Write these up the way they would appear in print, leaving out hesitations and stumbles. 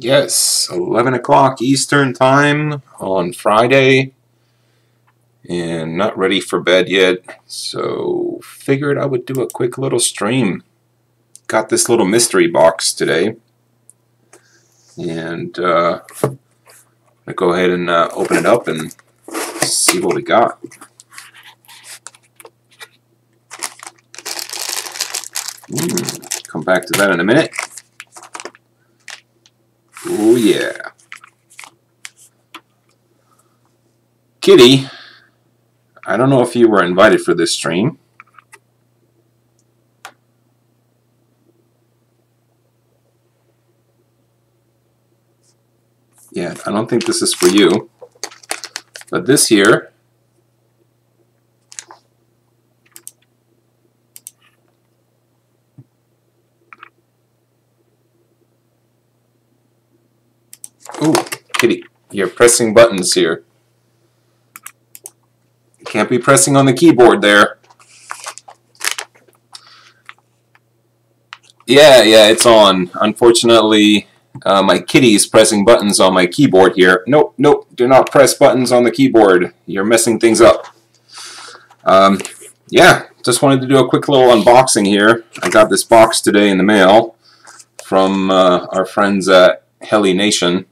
Yes, 11 o'clock Eastern Time on Friday, and not ready for bed yet, so figured I would do a quick little stream. Got this little mystery box today, and I'm going to go ahead and open it up and see what we got. Come back to that in a minute. Oh yeah. Kitty, I don't know if you were invited for this stream. Yeah, I don't think this is for you. But this here ooh, Kitty, you're pressing buttons here. You can't be pressing on the keyboard there. Yeah, it's on. Unfortunately, my kitty is pressing buttons on my keyboard here. Nope, do not press buttons on the keyboard. You're messing things up. Yeah, just wanted to do a quick little unboxing here. I got this box today in the mail from our friends at HelioRC.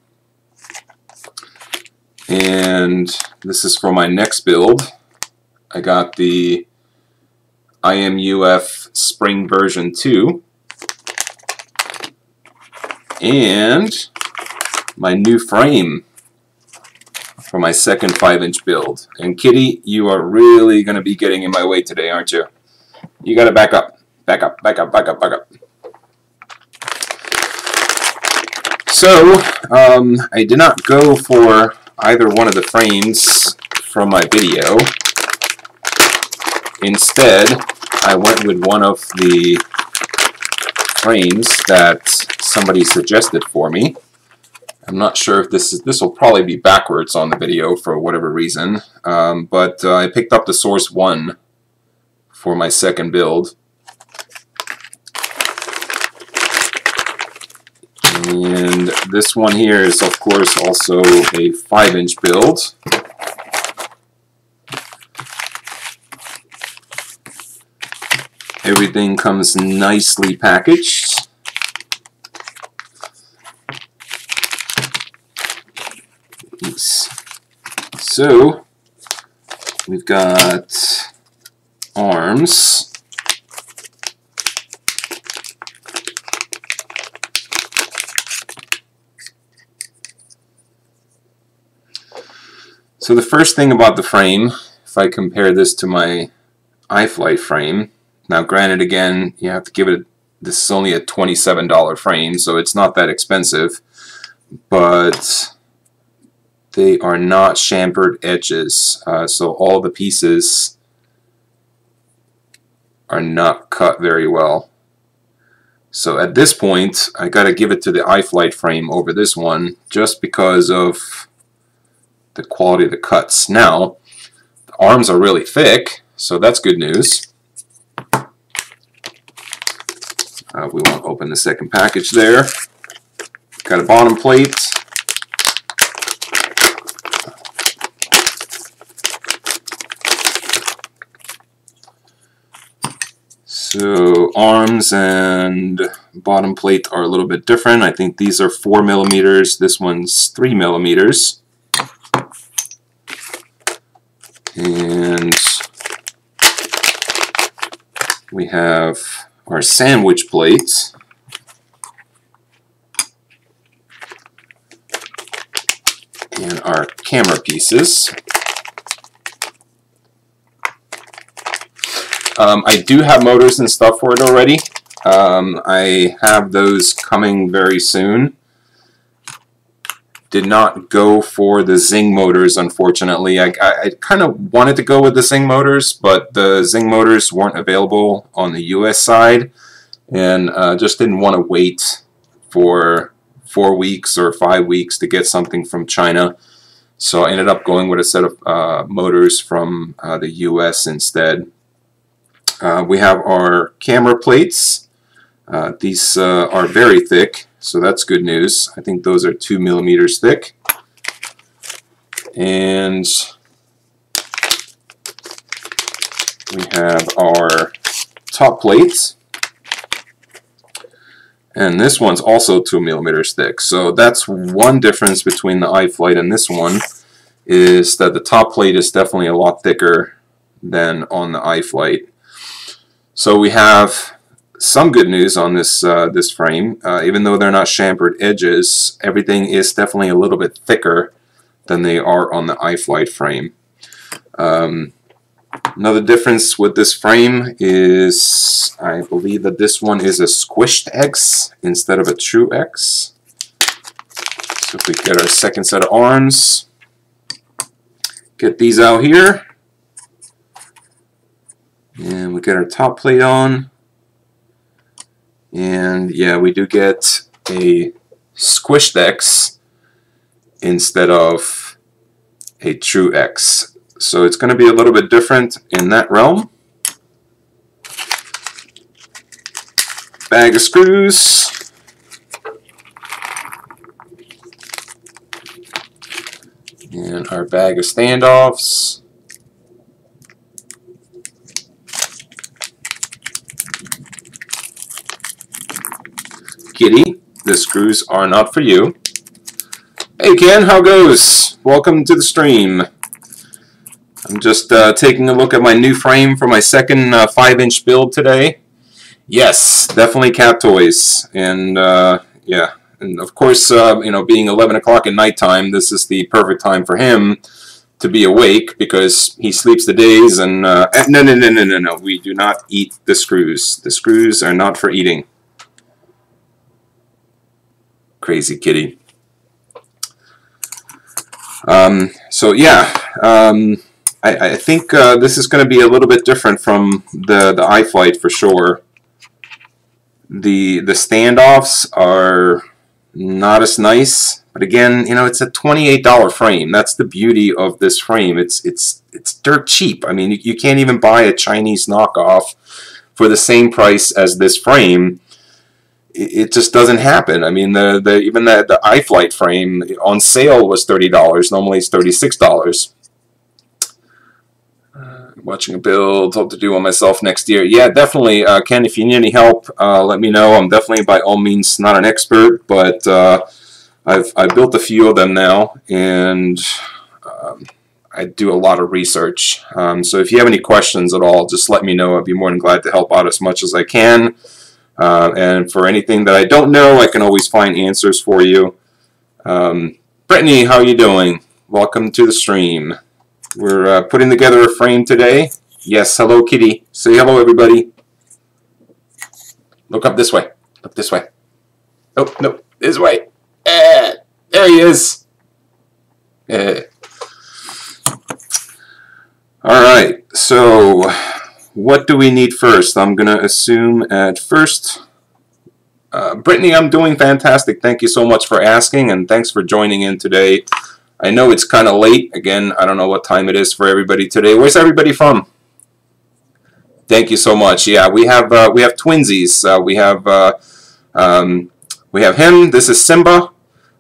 And this is for my next build. I got the HelioRC Spring V2 and my new frame for my second 5-inch build. And Kitty, you are really going to be getting in my way today, aren't you? You got to back up. Back up. So, I did not go for either one of the frames from my video. Instead, I went with one of the frames that somebody suggested for me. I'm not sure if this will probably be backwards on the video for whatever reason, but I picked up the Source One for my second build. And this one here is, of course, also a 5-inch build. Everything comes nicely packaged. So, we've got arms. So the first thing about the frame, if I compare this to my iFlight frame, now granted again, you have to give it, this is only a $27 frame, so it's not that expensive, but they are not chamfered edges, so all the pieces are not cut very well. So at this point, I gotta give it to the iFlight frame over this one, just because of the quality of the cuts. Now, the arms are really thick, so that's good news. We won't open the second package there. Got a bottom plate. So arms and bottom plate are a little bit different. I think these are 4 millimeters. This one's 3 millimeters. And we have our sandwich plates. And our camera pieces. I do have motors and stuff for it already. I have those coming very soon. Did not go for the Zing motors, unfortunately. I kind of wanted to go with the Zing motors, but the Zing motors weren't available on the US side, and just didn't want to wait for 4 weeks or 5 weeks to get something from China. So I ended up going with a set of motors from the US instead. We have our camera plates. These are very thick, so that's good news. I think those are 2 millimeters thick. And we have our top plate. And this one's also 2 millimeters thick. So that's one difference between the iFlight and this one, is that the top plate is definitely a lot thicker than on the iFlight. So we have some good news on this this frame. Even though they're not chamfered edges, everything is definitely a little bit thicker than they are on the iFlight frame. Another difference with this frame is I believe that this one is a squished X instead of a true X. So if we get our second set of arms, get these out here, and we get our top plate on, and yeah, we do get a squished X instead of a true X. So it's going to be a little bit different in that realm. Bag of screws. And our bag of standoffs. Kitty, the screws are not for you. Hey Ken, how goes? Welcome to the stream. I'm just taking a look at my new frame for my second 5-inch build today. Yes, definitely cat toys. And yeah, and of course, you know, being 11 o'clock at nighttime, this is the perfect time for him to be awake because he sleeps the days. And no, we do not eat the screws. The screws are not for eating. Crazy kitty. So yeah, I think this is going to be a little bit different from the iFlight for sure. The standoffs are not as nice, but again, you know, it's a $28 frame. That's the beauty of this frame. It's dirt cheap. I mean, you can't even buy a Chinese knockoff for the same price as this frame. It just doesn't happen. I mean, even the iFlight frame on sale was $30. Normally it's $36. Watching a build, hope to do one myself next year. Yeah, definitely, Ken, if you need any help, let me know. I'm definitely by all means not an expert, but I've built a few of them now, and I do a lot of research. So if you have any questions at all, just let me know. I'd be more than glad to help out as much as I can. And for anything that I don't know, I can always find answers for you. Brittany, how are you doing? Welcome to the stream. We're putting together a frame today. Yes, hello kitty. Say hello everybody. Look up this way. Look this way. Oh, no, this way. There he is. Alright, so what do we need first? I'm going to assume at first... Brittany, I'm doing fantastic. Thank you so much for asking, and thanks for joining in today. I know it's kind of late. Again, I don't know what time it is for everybody today. Where's everybody from? Thank you so much. Yeah, we have twinsies. We have him. This is Simba,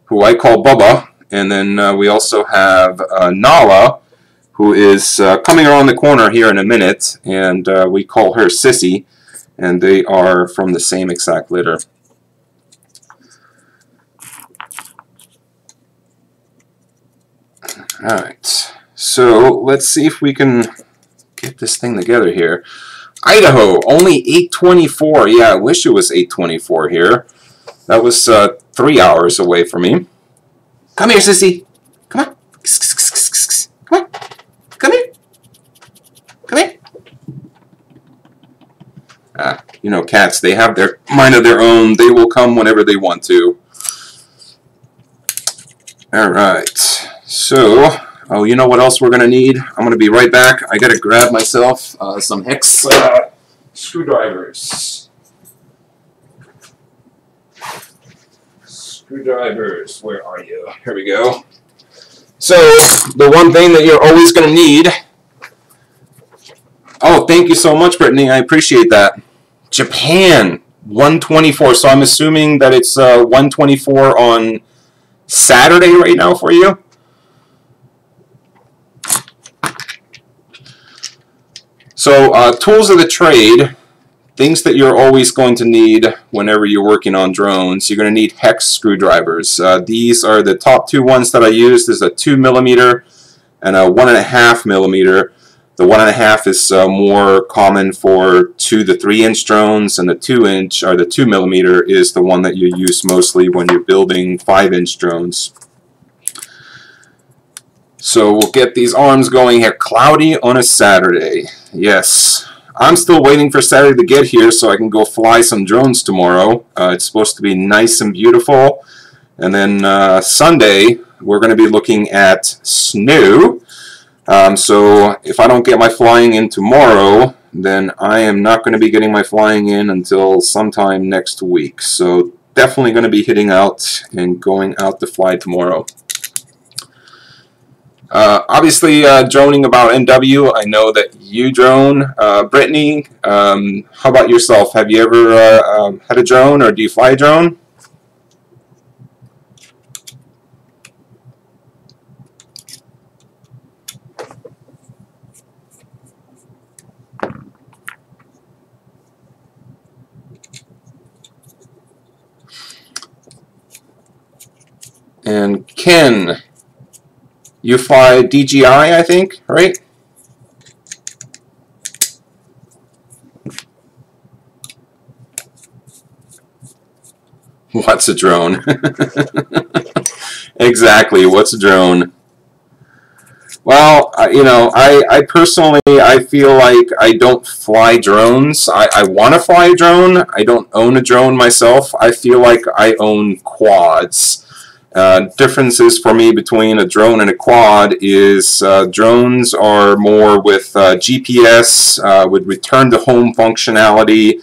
who I call Bubba, and then we also have Nala, who is coming around the corner here in a minute, and we call her Sissy, and they are from the same exact litter. Alright, so let's see if we can get this thing together here. Idaho, only 8:24. Yeah, I wish it was 8:24 here. That was 3 hours away from me. Come here, Sissy. Come on. Come on. Come here. Come here. You know, cats, they have their mind of their own. They will come whenever they want to. Alright, so, oh, you know what else we're going to need? I'm going to be right back. I got to grab myself some hex screwdrivers. Screwdrivers, where are you? Here we go. So, the one thing that you're always going to need... Oh, thank you so much, Brittany. I appreciate that. Japan. 124. So I'm assuming that it's 124 on Saturday right now for you. So tools of the trade, things that you're always going to need whenever you're working on drones. You're going to need hex screwdrivers. These are the top two ones that I use. There's a 2mm and a 1.5mm. The 1.5 is more common for 2 to 3 inch drones, and the 2-inch or the 2mm is the one that you use mostly when you're building 5-inch drones. So we'll get these arms going here. Cloudy on a Saturday. Yes. I'm still waiting for Saturday to get here so I can go fly some drones tomorrow. It's supposed to be nice and beautiful. And then Sunday, we're going to be looking at snow. So if I don't get my flying in tomorrow, then I am not going to be getting my flying in until sometime next week. So definitely going to be hitting out and going out to fly tomorrow. Obviously, droning about NW. I know that you drone. Brittany, how about yourself? Have you ever had a drone, or do you fly a drone? And Ken, you fly DJI, I think, right? What's a drone? Exactly, what's a drone? Well, you know, I personally, I feel like I don't fly drones. I want to fly a drone. I don't own a drone myself. I feel like I own quads. Differences for me between a drone and a quad is drones are more with GPS, with return to home functionality.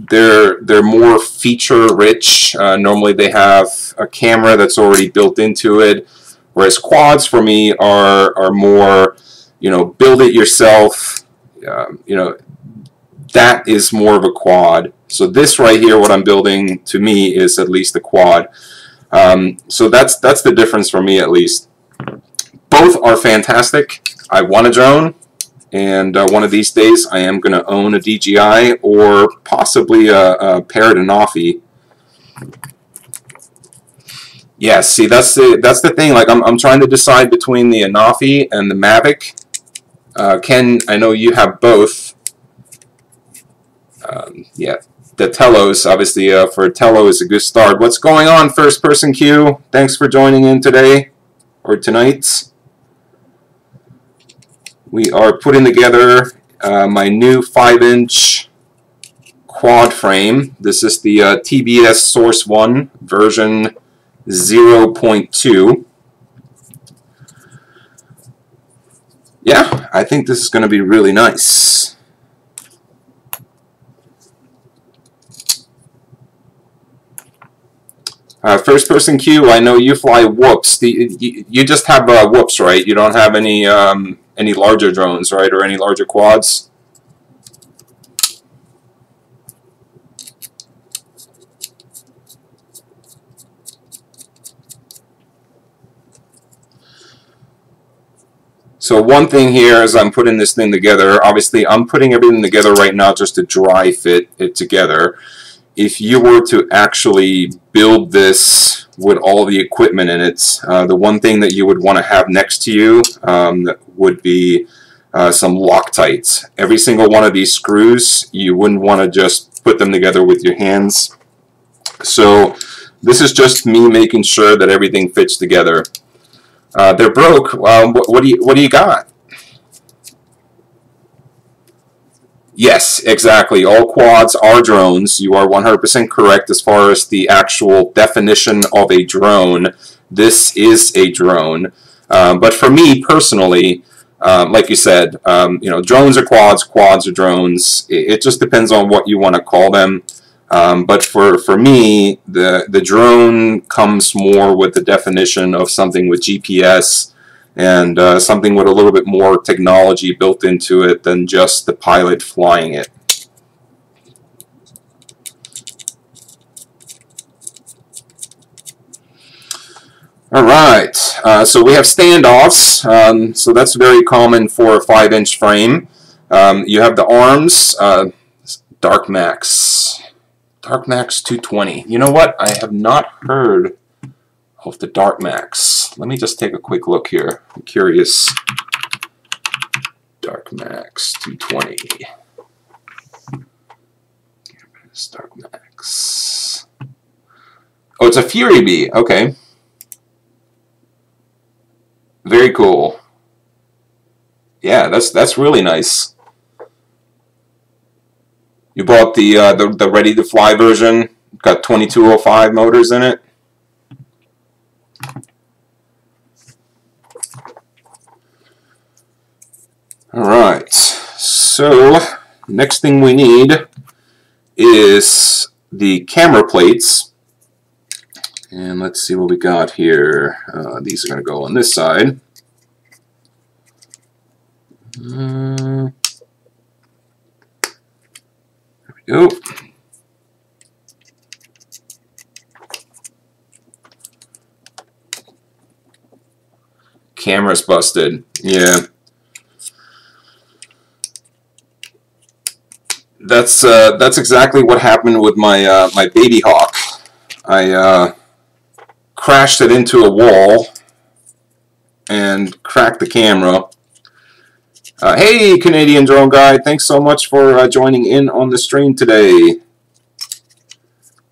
They're more feature rich. Normally they have a camera that's already built into it, whereas quads for me are more, you know, build it yourself. You know, that is more of a quad. So this right here, what I'm building, to me is at least a quad. So that's the difference for me, at least. Both are fantastic. I want a drone, and one of these days I am going to own a DJI or possibly a Parrot Anafi. Yeah, see, that's the thing. Like I'm trying to decide between the Anafi and the Mavic. Ken, I know you have both. Yeah. The Telos, obviously, for Telo is a good start. What's going on, First Person Q? Thanks for joining in today, or tonight. We are putting together my new 5-inch quad frame. This is the TBS Source One version 0.2. Yeah, I think this is going to be really nice. First Person Q, I know you fly whoops. You just have whoops, right? You don't have any larger drones, right, or any larger quads? So one thing here as I'm putting this thing together, obviously I'm putting everything together right now just to dry fit it together. If you were to actually build this with all the equipment in it, the one thing that you would want to have next to you would be some Loctites. Every single one of these screws, you wouldn't want to just put them together with your hands. So this is just me making sure that everything fits together. They're broke. What do you got? Yes, exactly. All quads are drones. You are 100% correct as far as the actual definition of a drone. This is a drone. But for me personally, like you said, you know, drones are quads, quads are drones. It just depends on what you want to call them. But for me, the drone comes more with the definition of something with GPS and something with a little bit more technology built into it than just the pilot flying it. All right, so we have standoffs, so that's very common for a 5-inch frame. You have the arms, Dark Max 220. You know what? I have not heard of the Dark Max. Let me just take a quick look here. I'm curious. Dark Max 220. Dark Max. Oh, it's a Fury Bee. Okay. Very cool. Yeah, that's really nice. You bought the ready to fly version. Got 2205 motors in it. All right. So next thing we need is the camera plates. And let's see what we got here. These are going to go on this side. There we go. Camera's busted. Yeah. That's exactly what happened with my my Baby Hawk. I crashed it into a wall and cracked the camera. Hey, Canadian Drone Guy, thanks so much for joining in on the stream today.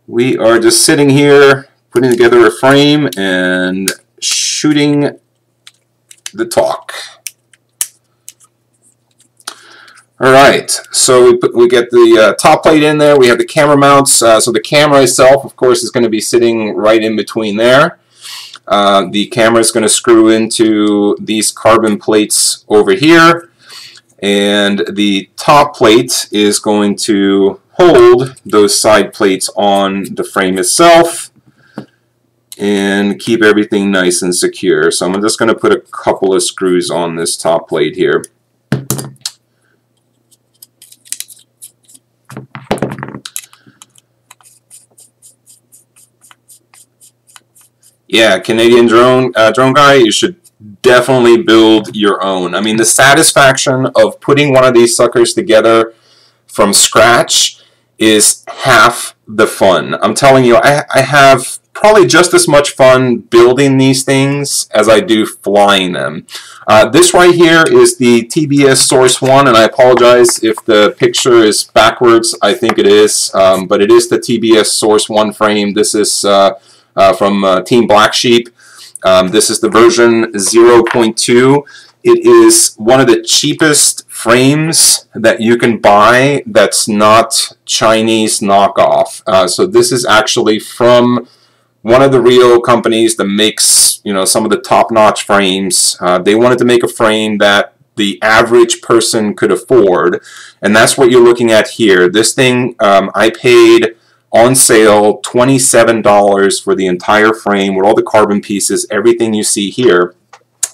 We are just sitting here putting together a frame and shooting the talk. Alright, so we get the top plate in there, we have the camera mounts, so the camera itself, of course, is going to be sitting right in between there. The camera is going to screw into these carbon plates over here, and the top plate is going to hold those side plates on the frame itself and keep everything nice and secure. So I'm just going to put a couple of screws on this top plate here. Yeah, Canadian drone guy, you should definitely build your own. I mean, the satisfaction of putting one of these suckers together from scratch is half the fun. I'm telling you, I have probably just as much fun building these things as I do flying them. This right here is the TBS Source One, and I apologize if the picture is backwards. I think it is, but it is the TBS Source One frame. This is from Team Black Sheep. This is the version 0.2. It is one of the cheapest frames that you can buy that's not Chinese knockoff. So this is actually from one of the real companies that makes, you know, some of the top-notch frames. They wanted to make a frame that the average person could afford, and that's what you're looking at here. This thing, I paid on sale $27 for the entire frame with all the carbon pieces, everything you see here.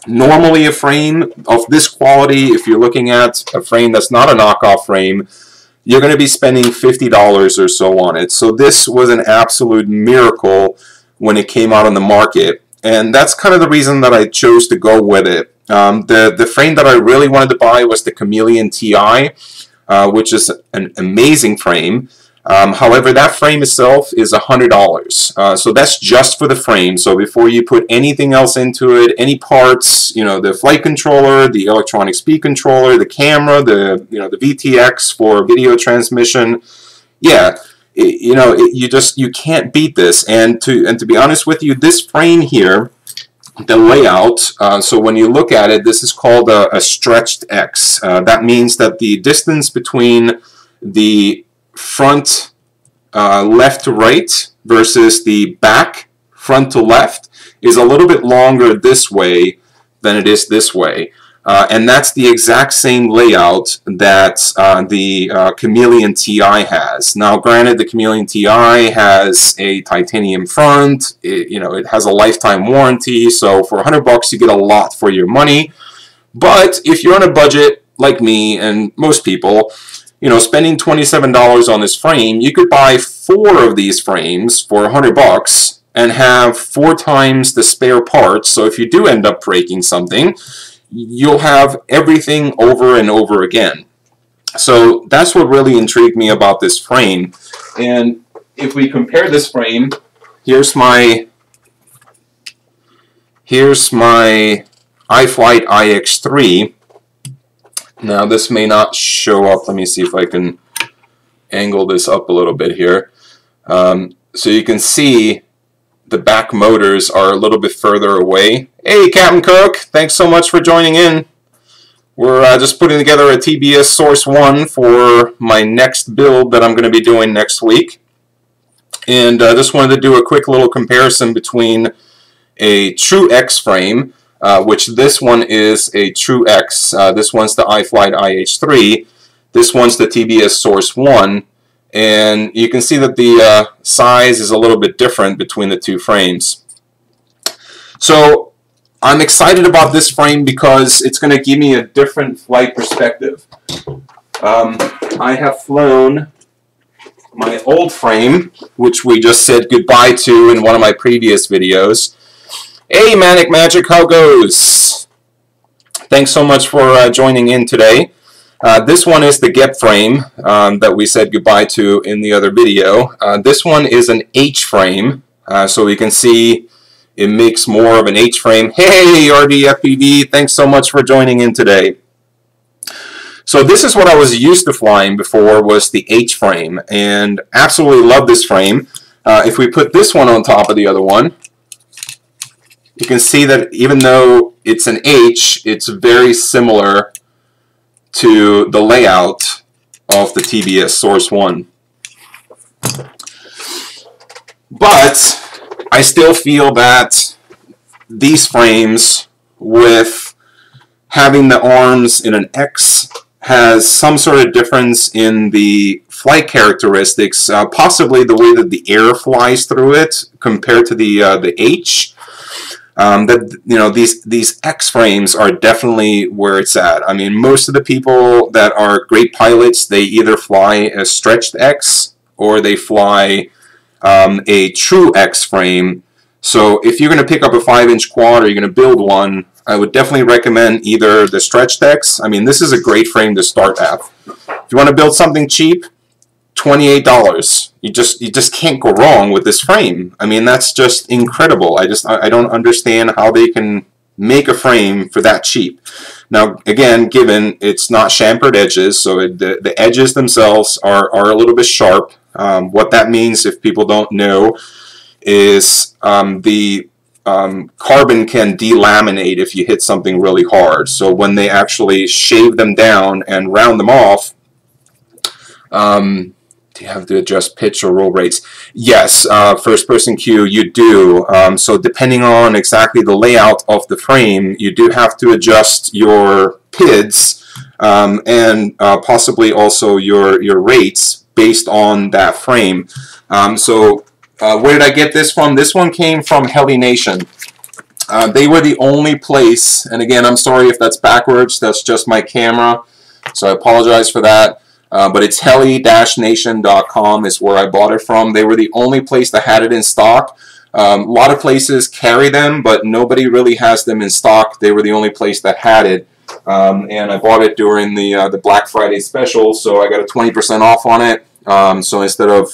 Normally a frame of this quality, if you're looking at a frame that's not a knockoff frame, you're going to be spending $50 or so on it. So this was an absolute miracle when it came out on the market, and that's kind of the reason that I chose to go with it. The frame that I really wanted to buy was the Chameleon TI, which is an amazing frame. However, that frame itself is $100. So that's just for the frame. So before you put anything else into it, any parts, you know, the flight controller, the electronic speed controller, the camera, the VTX for video transmission, yeah, you can't beat this. And to be honest with you, this frame here, the layout, so when you look at it, this is called a stretched X. That means that the distance between the front left to right versus the back front to left is a little bit longer this way than it is this way. And that's the exact same layout that the Chameleon TI has. Now, granted, the Chameleon TI has a titanium front. It has a lifetime warranty, so for $100 you get a lot for your money. But if you're on a budget like me and most people, spending $27 on this frame, you could buy 4 of these frames for $100 and have 4 times the spare parts, so if you do end up breaking something, you'll have everything over and over again. So that's what really intrigued me about this frame. And if we compare this frame, here's my iFlight iX3. Now this may not show up. Let me see if I can angle this up a little bit here. So you can see the back motors are a little bit further away. Hey, Captain Cook, thanks so much for joining in. We're just putting together a TBS Source One for my next build that I'm going to be doing next week. And I just wanted to do a quick little comparison between a True X frame, which this one is a True X. This one's the iFlight IH3. This one's the TBS Source One. And you can see that the size is a little bit different between the two frames. So I'm excited about this frame because it's going to give me a different flight perspective. I have flown my old frame, which we just said goodbye to in one of my previous videos. Hey, Manic Magic, how goes? Thanks so much for joining in today. This one is the GEP frame that we said goodbye to in the other video. This one is an H frame, so we can see it makes more of an H frame. Hey, RDFPV, thanks so much for joining in today. So this is what I was used to flying before, was the H frame, and absolutely love this frame. If we put this one on top of the other one, you can see that even though it's an H, it's very similar to the layout of the TBS Source One. But I still feel that these frames, with having the arms in an X, has some sort of difference in the flight characteristics, possibly the way that the air flies through it compared to the H. That, you know, these X frames are definitely where it's at. I mean, most of the people that are great pilots, they either fly a stretched X or they fly a true X frame. So if you're going to pick up a 5-inch quad or you're going to build one, I would definitely recommend either the stretched X. I mean, this is a great frame to start at. If you want to build something cheap, $28. You just can't go wrong with this frame. I mean, that's just incredible. I don't understand how they can make a frame for that cheap. Now, again, given it's not chamfered edges, so the edges themselves are a little bit sharp. What that means, if people don't know, is the carbon can delaminate if you hit something really hard. So when they actually shave them down and round them off, do you have to adjust pitch or roll rates? Yes, first person Q, you do. So depending on exactly the layout of the frame, you do have to adjust your PIDs and possibly also your rates based on that frame. Where did I get this from? This one came from HeliNation. They were the only place, and again, I'm sorry if that's backwards, that's just my camera, so I apologize for that. But it's heli-nation.com is where I bought it from. They were the only place that had it in stock. A lot of places carry them, but nobody really has them in stock. They were the only place that had it. And I bought it during the Black Friday special, so I got a 20% off on it. So instead of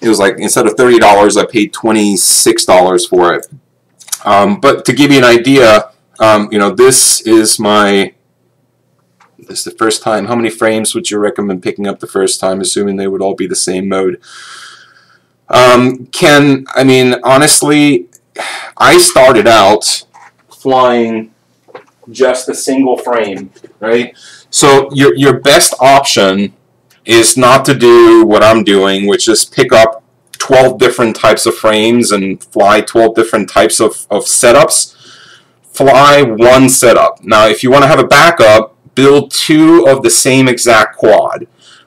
instead of $30, I paid $26 for it. But to give you an idea, you know, this is the first time. How many frames would you recommend picking up the first time, assuming they would all be the same mode? I mean, honestly, I started out flying just a single frame, right? So your best option is not to do what I'm doing, which is pick up 12 different types of frames and fly 12 different types of setups. Fly one setup. Now, if you want to have a backup, build 2 of the same exact quad.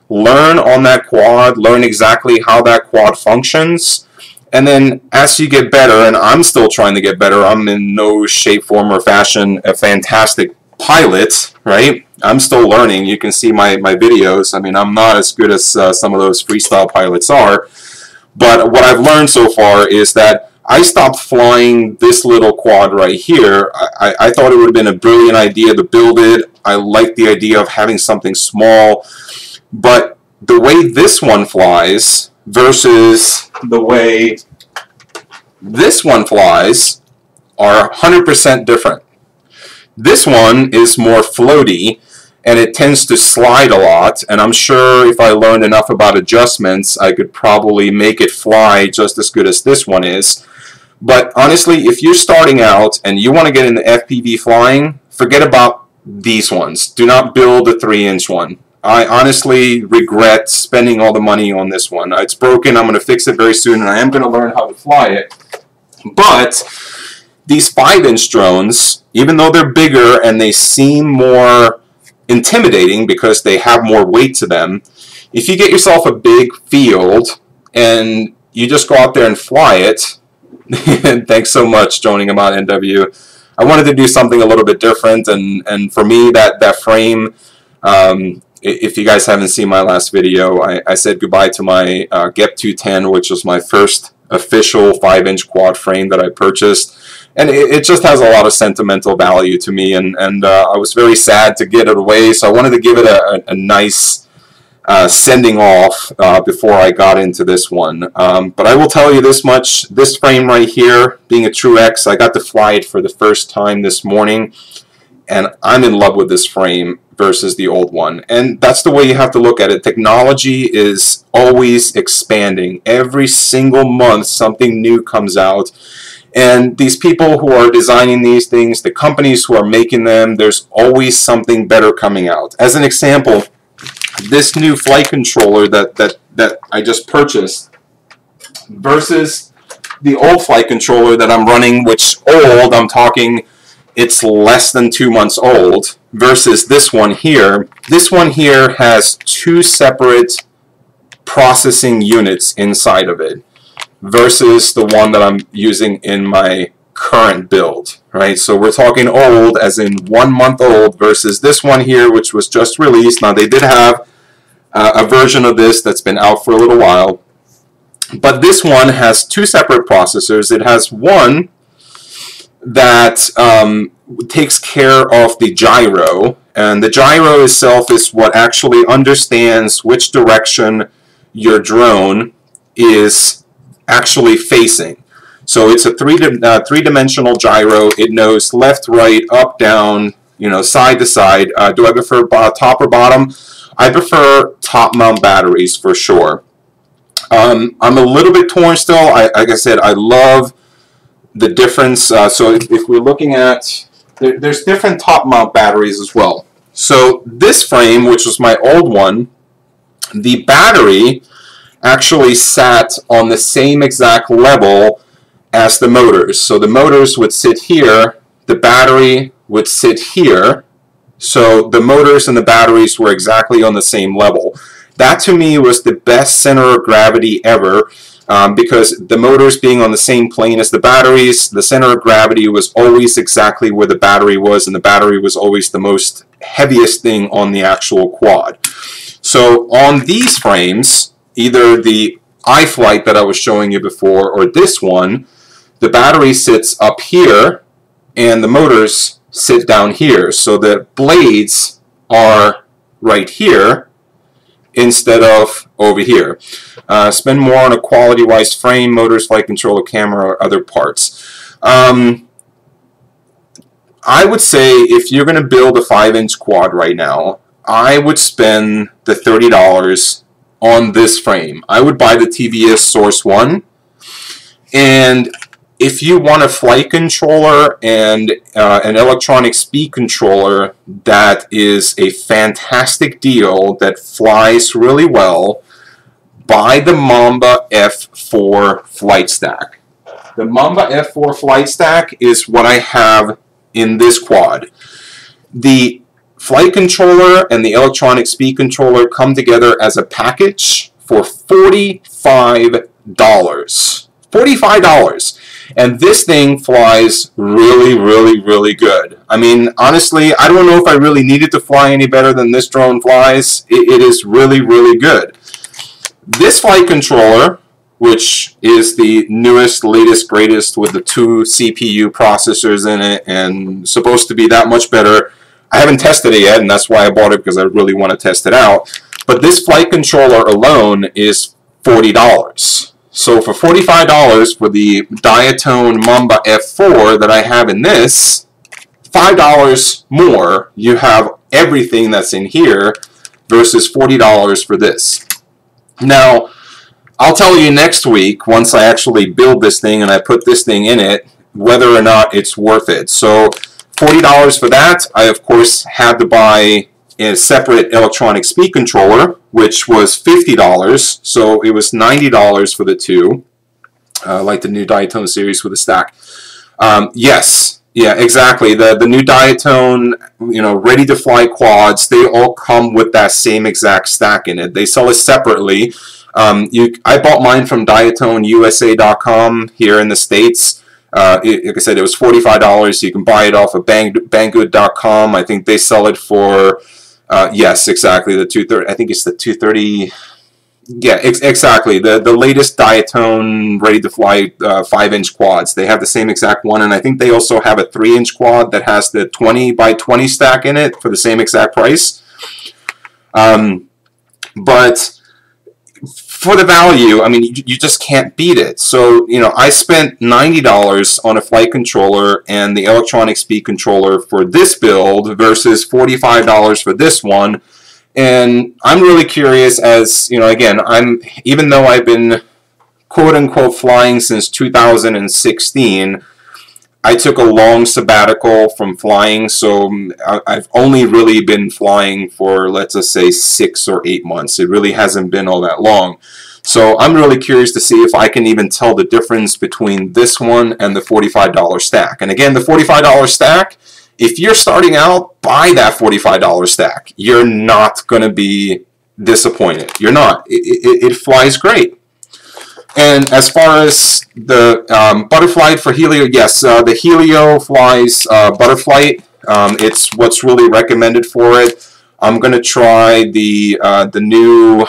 Learn on that quad, learn exactly how that quad functions, and then as you get better, and I'm still trying to get better, I'm in no shape, form, or fashion a fantastic pilot, right? I'm still learning. You can see my videos. I mean, I'm not as good as some of those freestyle pilots are, but what I've learned so far is that I stopped flying this little quad right here. I thought it would have been a brilliant idea to build it. I like the idea of having something small, but the way this one flies versus the way this one flies are 100% different. This one is more floaty, and it tends to slide a lot, and I'm sure if I learned enough about adjustments, I could probably make it fly just as good as this one is. But honestly, if you're starting out and you want to get into FPV flying, forget about these ones. Do not build a 3-inch one. I honestly regret spending all the money on this one. It's broken. I'm going to fix it very soon, and I am going to learn how to fly it. But these 5-inch drones, even though they're bigger and they seem more intimidating because they have more weight to them, if you get yourself a big field and you just go out there and fly it, thanks so much, Droning About NW. I wanted to do something a little bit different, and for me, that frame, if you guys haven't seen my last video, I said goodbye to my GEP 210, which was my first official 5-inch quad frame that I purchased, and it just has a lot of sentimental value to me, and I was very sad to get it away, so I wanted to give it a nice sending off before I got into this one. But I will tell you this much, this frame right here, being a True X, I got to fly it for the first time this morning, and I'm in love with this frame versus the old one. And that's the way you have to look at it. Technology is always expanding. Every single month something new comes out. And these people who are designing these things, the companies who are making them, there's always something better coming out. As an example, this new flight controller that I just purchased versus the old flight controller that I'm running, which old, I'm talking it's less than 2 months old, versus this one here. This one here has 2 separate processing units inside of it versus the one that I'm using in my current build, right? So we're talking old as in 1 month old versus this one here, which was just released. Now they did have a version of this that's been out for a little while, but this one has 2 separate processors. It has one that takes care of the gyro, and the gyro itself is what actually understands which direction your drone is actually facing. So it's a three-dimensional gyro. It knows left, right, up, down, you know, side to side. Do I prefer top or bottom? I prefer top mount batteries for sure. I'm a little bit torn still. Like I said, I love the difference. So if we're looking at, there's different top mount batteries as well. So this frame, which was my old one, the battery actually sat on the same exact level as the motors. So the motors would sit here, the battery would sit here, so the motors and the batteries were exactly on the same level. That to me was the best center of gravity ever, because the motors being on the same plane as the batteries, the center of gravity was always exactly where the battery was, and the battery was always the most heaviest thing on the actual quad. So on these frames, either the iFlight that I was showing you before or this one, the battery sits up here and the motors sit down here. So the blades are right here instead of over here. Spend more on a quality-wise frame, motors, flight controller, camera, or other parts. I would say if you're going to build a 5-inch quad right now, I would spend the $30 on this frame. I would buy the TBS Source One, and if you want a flight controller and an electronic speed controller that is a fantastic deal that flies really well, buy the Mamba F4 flight stack. The Mamba F4 flight stack is what I have in this quad. The flight controller and the electronic speed controller come together as a package for $45. $45. And this thing flies really, really, really good. I mean, honestly, I don't know if I really needed to fly any better than this drone flies. It is really, really good. This flight controller which is the newest, latest, greatest with the 2 CPU processors in it and supposed to be that much better. I haven't tested it yet, and that's why I bought it, because I really want to test it out. But this flight controller alone is $40. So for $45 for the Diatone Mamba F4 that I have in this, $5 more, you have everything that's in here versus $40 for this. Now, I'll tell you next week, once I actually build this thing and I put this thing in it, whether or not it's worth it. So $40 for that. I, of course, had to buy a separate electronic speed controller, which was $50. So it was $90 for the two, like the new Diatone series with a stack. Yes. Yeah, exactly. The new Diatone, ready to fly quads, they all come with that same exact stack in it. They sell it separately. I bought mine from DiatoneUSA.com here in the States. Like I said, it was $45. You can buy it off of Banggood.com. I think they sell it for, yes, exactly, the 230. I think it's the 230. Yeah, exactly. The latest Diatone ready-to-fly 5-inch quads. They have the same exact one, and I think they also have a 3-inch quad that has the 20 by 20 stack in it for the same exact price. But for the value, I mean, you just can't beat it. So, I spent $90 on a flight controller and the electronic speed controller for this build versus $45 for this one. And I'm really curious as, again, even though I've been quote-unquote flying since 2016, I took a long sabbatical from flying, so I've only really been flying for, let's just say, 6 or 8 months. It really hasn't been all that long. So I'm really curious to see if I can even tell the difference between this one and the $45 stack. And again, the $45 stack, if you're starting out, buy that $45 stack. You're not going to be disappointed. You're not. It flies great. And as far as the Butterflight for Helio, yes, the Helio flies Butterflight. It's what's really recommended for it. I'm going to try the new,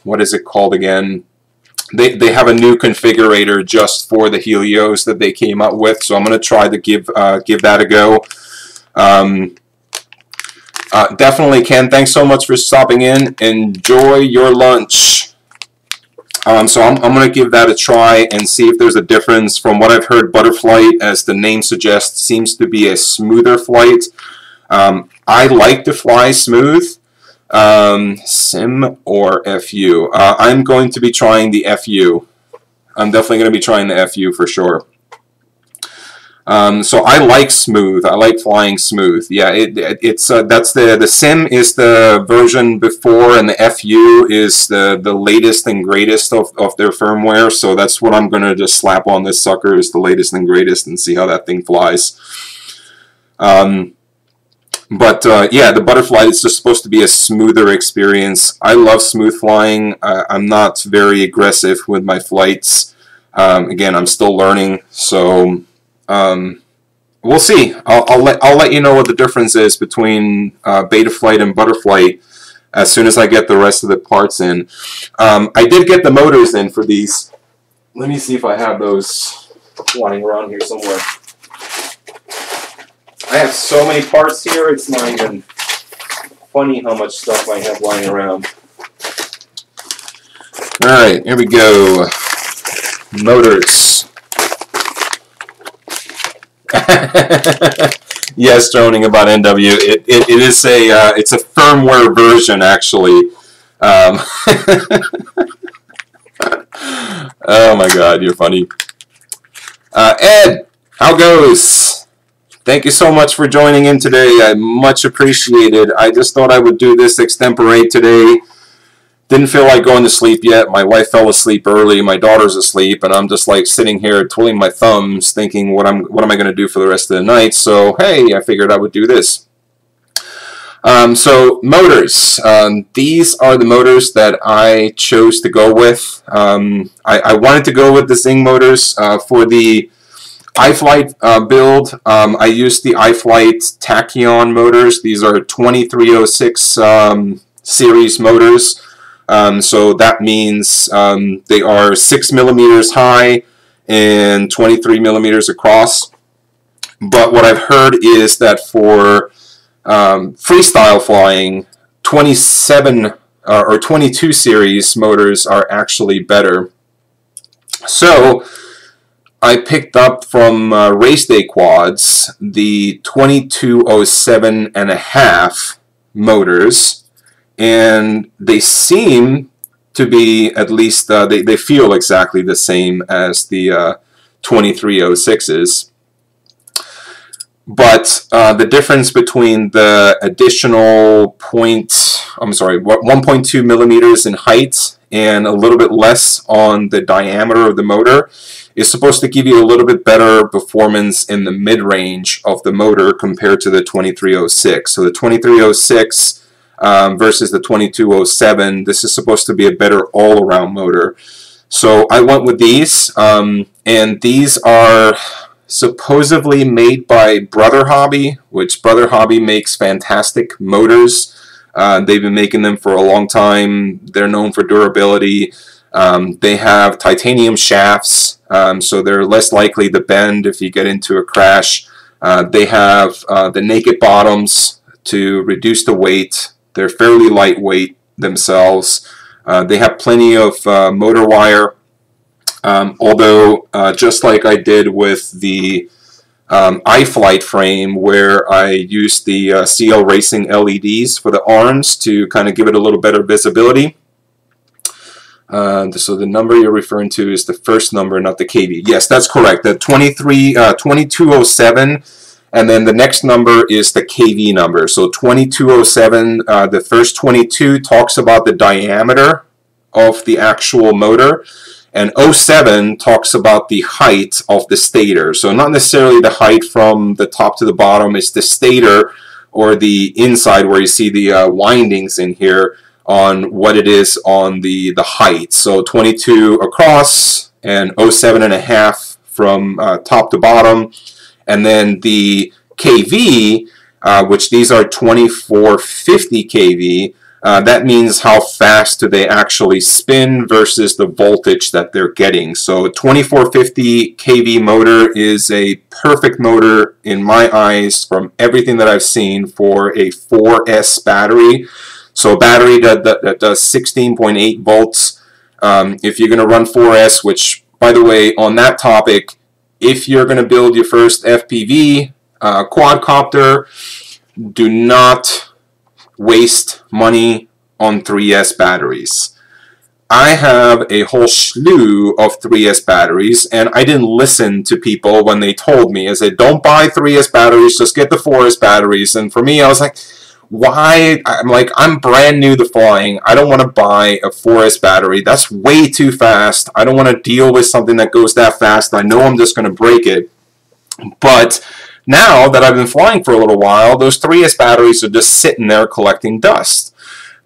what is it called again? They have a new configurator just for the Helios that they came up with, so I'm going to try to give that a go. Definitely, Ken, thanks so much for stopping in. Enjoy your lunch. So I'm going to give that a try and see if there's a difference. From what I've heard, Butterflight, as the name suggests, seems to be a smoother flight. I like to fly smooth. Sim or FU? I'm going to be trying the FU. I'm definitely going to be trying the FU for sure. So I like smooth. I like flying smooth. Yeah, it's that's the Sim is the version before, and the FU is the latest and greatest of their firmware. So that's what I'm gonna just slap on this sucker, is the latest and greatest, and see how that thing flies. Yeah, the Butterfly is just supposed to be a smoother experience. I love smooth flying. I'm not very aggressive with my flights. Again, I'm still learning, so. We'll see. I'll let you know what the difference is between Betaflight and Butterflight as soon as I get the rest of the parts in. I did get the motors in for these. Let me see if I have those lying around here somewhere. I have so many parts here, it's not even funny how much stuff I have lying around. Alright, here we go. Motors. Yes, droning about NW. It is a it's a firmware version, actually. Oh my God, you're funny. Ed, how goes? Thank you so much for joining in today. I much appreciated. I just thought I would do this extempore today. Didn't feel like going to sleep yet. My wife fell asleep early. My daughter's asleep, and I'm just like sitting here twiddling my thumbs, thinking, what am I going to do for the rest of the night? So hey, I figured I would do this. So motors. These are the motors that I chose to go with. I wanted to go with the Zing motors for the iFlight build. I used the iFlight Tachyon motors. These are 2306 series motors. So that means they are 6 millimeters high and 23 millimeters across. But what I've heard is that for freestyle flying, 27 or 22 series motors are actually better. So I picked up from Race Day Quads the 2207.5 motors, and they seem to be, at least they feel exactly the same as the 2306s. But the difference between the additional 1.2 millimeters in height and a little bit less on the diameter of the motor is supposed to give you a little bit better performance in the mid-range of the motor compared to the 2306. So the 2306 versus the 2207, this is supposed to be a better all-around motor. So I went with these, and these are supposedly made by Brother Hobby, which Brother Hobby makes fantastic motors. They've been making them for a long time. They're known for durability. They have titanium shafts, so they're less likely to bend if you get into a crash. They have the naked bottoms to reduce the weight. They're fairly lightweight themselves. They have plenty of motor wire. Although, just like I did with the iFlight frame, where I used the CL Racing LEDs for the arms to kind of give it a little better visibility. So the number you're referring to is the first number, not the kV. Yes, that's correct. The 2207, and then the next number is the kV number. So 2207, the first 22 talks about the diameter of the actual motor, and 07 talks about the height of the stator. So not necessarily the height from the top to the bottom, it's the stator or the inside where you see the windings in here on what it is on the height. So 22 across and 07.5 from top to bottom. And then the kV, which these are 2450 kV, that means how fast do they actually spin versus the voltage that they're getting. So 2450 kV motor is a perfect motor in my eyes from everything that I've seen for a 4S battery. So a battery that does 16.8 volts. If you're going to run 4S, which, by the way, on that topic, if you're going to build your first FPV quadcopter, do not waste money on 3S batteries. I have a whole slew of 3S batteries, and I didn't listen to people when they told me. I said, don't buy 3S batteries, just get the 4S batteries. And for me, I was like, why? I'm brand new to flying. I don't want to buy a 4S battery. That's way too fast. I don't want to deal with something that goes that fast. I know I'm just going to break it. But now that I've been flying for a little while, those 3S batteries are just sitting there collecting dust.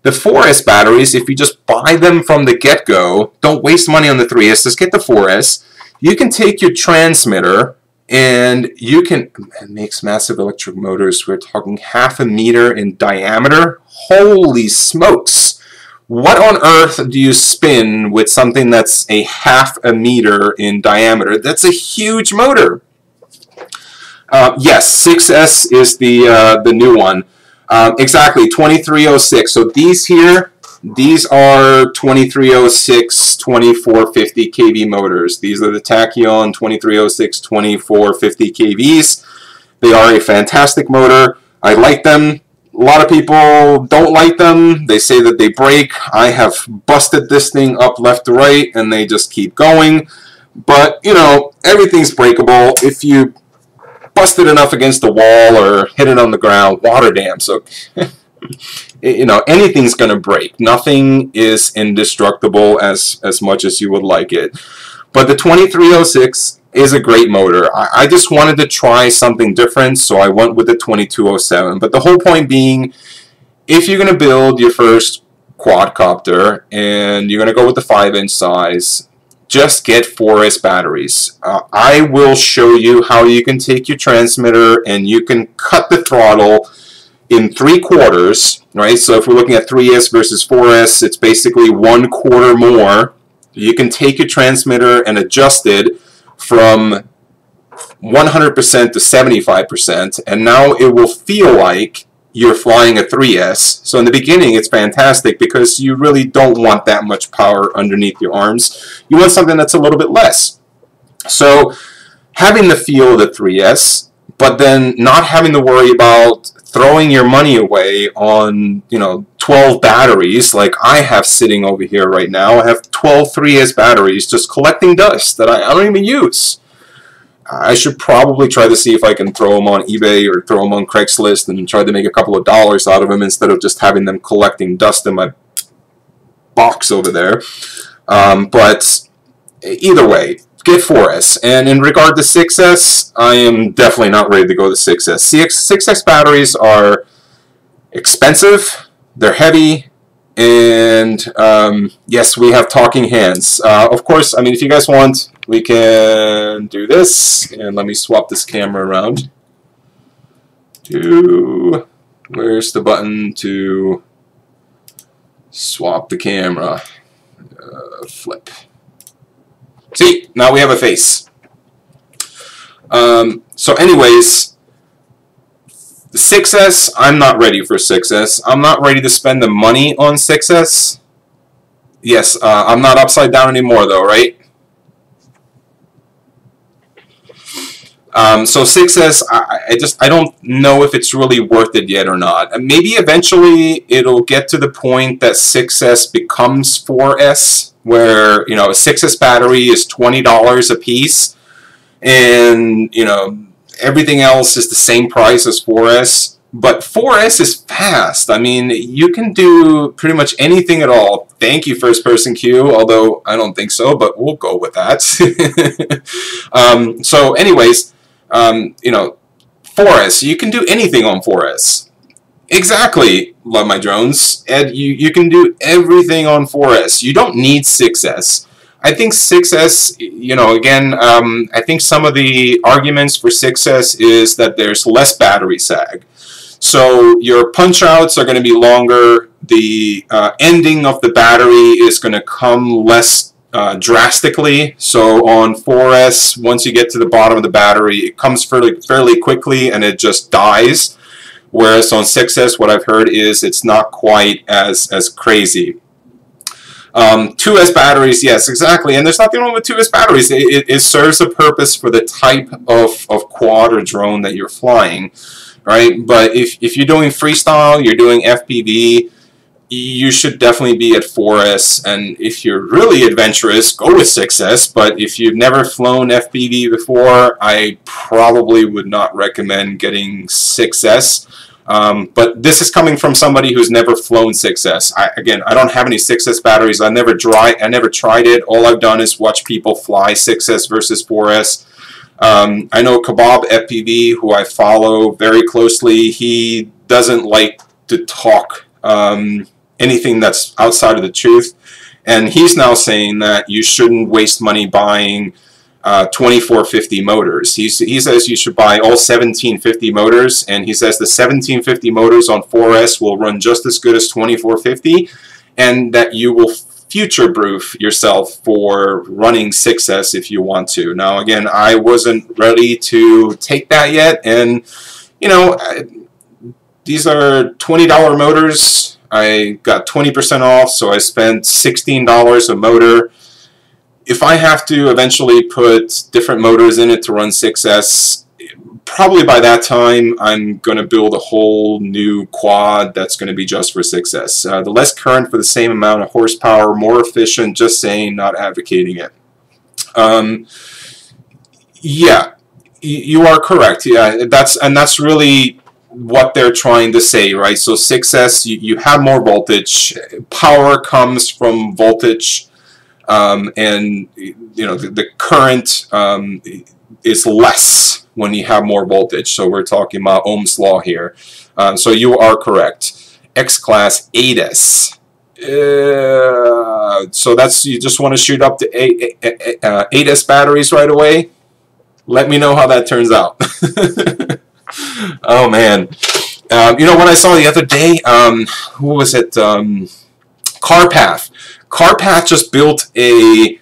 The 4S batteries, if you just buy them from the get-go, don't waste money on the 3S, just get the 4S. You can take your transmitter and you can, it makes massive electric motors. We're talking 0.5 meter in diameter. Holy smokes! What on earth do you spin with something that's a 0.5 meter in diameter? That's a huge motor. Yes, 6S is the new one. Exactly, 2306. So these here, these are 2306 2450 kV motors. These are the Tachyon 2306 2450 kVs. They are a fantastic motor. I like them. A lot of people don't like them. They say that they break. I have busted this thing up left to right, and they just keep going. But, you know, everything's breakable. If you bust it enough against the wall or hit it on the ground, water dam. So, you know, anything's going to break. Nothing is indestructible as much as you would like it. But the 2306 is a great motor. I just wanted to try something different, so I went with the 2207. But the whole point being, if you're going to build your first quadcopter and you're going to go with the 5-inch size, just get 4S batteries. I will show you how you can take your transmitter and you can cut the throttle in 3/4, right? So if we're looking at 3S versus 4S, it's basically 1/4 more. You can take your transmitter and adjust it from 100% to 75%, and now it will feel like you're flying a 3S. So in the beginning, it's fantastic because you really don't want that much power underneath your arms. You want something that's a little bit less. So having the feel of the 3S, but then not having to worry about throwing your money away on, 12 batteries like I have sitting over here right now. I have 12 3S batteries just collecting dust that I don't even use. I should probably try to see if I can throw them on eBay or throw them on Craigslist and try to make a couple of dollars out of them instead of just having them collecting dust in my box over there. But either way, get 4S. And in regard to 6S, I am definitely not ready to go to 6S. 6S batteries are expensive, they're heavy, and yes, we have talking hands. Of course, I mean, if you guys want, we can do this, and let me swap this camera around. Where's the button to swap the camera? Flip. See, now we have a face. So anyways, the 6S, I'm not ready for 6S. I'm not ready to spend the money on 6S. Yes, I'm not upside down anymore though, right? So 6S, I don't know if it's really worth it yet or not. And maybe eventually it'll get to the point that 6S becomes 4S, where, a 6S battery is $20 a piece, and, everything else is the same price as 4S. But 4S is fast. I mean, you can do pretty much anything at all. Thank you, First Person Q, although I don't think so, but we'll go with that. So anyways, 4S, you can do anything on 4S. Exactly, Love My Drones. Ed, you can do everything on 4S. You don't need 6S. I think 6S, again, I think some of the arguments for 6S is that there's less battery sag. So your punch outs are going to be longer. The ending of the battery is going to come less drastically. So on 4S, once you get to the bottom of the battery, it comes fairly quickly and it just dies. Whereas on 6S, what I've heard is it's not quite as crazy. 2S batteries, yes, exactly. And there's nothing wrong with 2S batteries. It serves a purpose for the type of quad or drone that you're flying, right? But if you're doing freestyle, you're doing FPV, you should definitely be at 4S. And if you're really adventurous, go with 6S. But if you've never flown FPV before, I probably would not recommend getting 6S. But this is coming from somebody who's never flown 6S. Again, I don't have any 6S batteries. I never tried it. All I've done is watch people fly 6S versus 4S. I know Kebab FPV, who I follow very closely, he doesn't like to talk anything that's outside of the truth. And he's now saying that you shouldn't waste money buying 2450 motors. He says you should buy all 1750 motors, and he says the 1750 motors on 4S will run just as good as 2450, and that you will future-proof yourself for running 6S if you want to. Now again, I wasn't ready to take that yet, and these are $20 motors. I got 20% off, so I spent $16 a motor. If I have to eventually put different motors in it to run 6S, probably by that time I'm going to build a whole new quad that's going to be just for 6S. The less current for the same amount of horsepower, more efficient, just saying, not advocating it. Yeah, you are correct. Yeah, that's really what they're trying to say, right? So 6S, you have more voltage. Power comes from voltage. And the current is less when you have more voltage. So we're talking about Ohm's law here. So you are correct. X-Class 8S. So that's, you just want to shoot up to 8S batteries right away? Let me know how that turns out. Oh man. You know what I saw the other day? Who was it? CarPath. CarPath just built a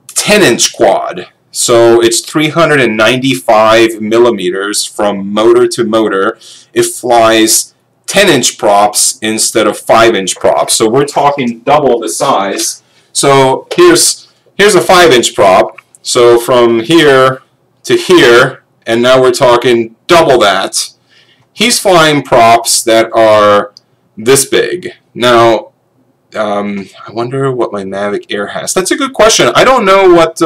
10-inch quad. So it's 395 millimeters from motor to motor. It flies 10-inch props instead of 5-inch props. So we're talking double the size. So here's a 5-inch prop. So from here to here, and now we're talking double that. He's flying props that are this big. Now, I wonder what my Mavic Air has. That's a good question. I don't know what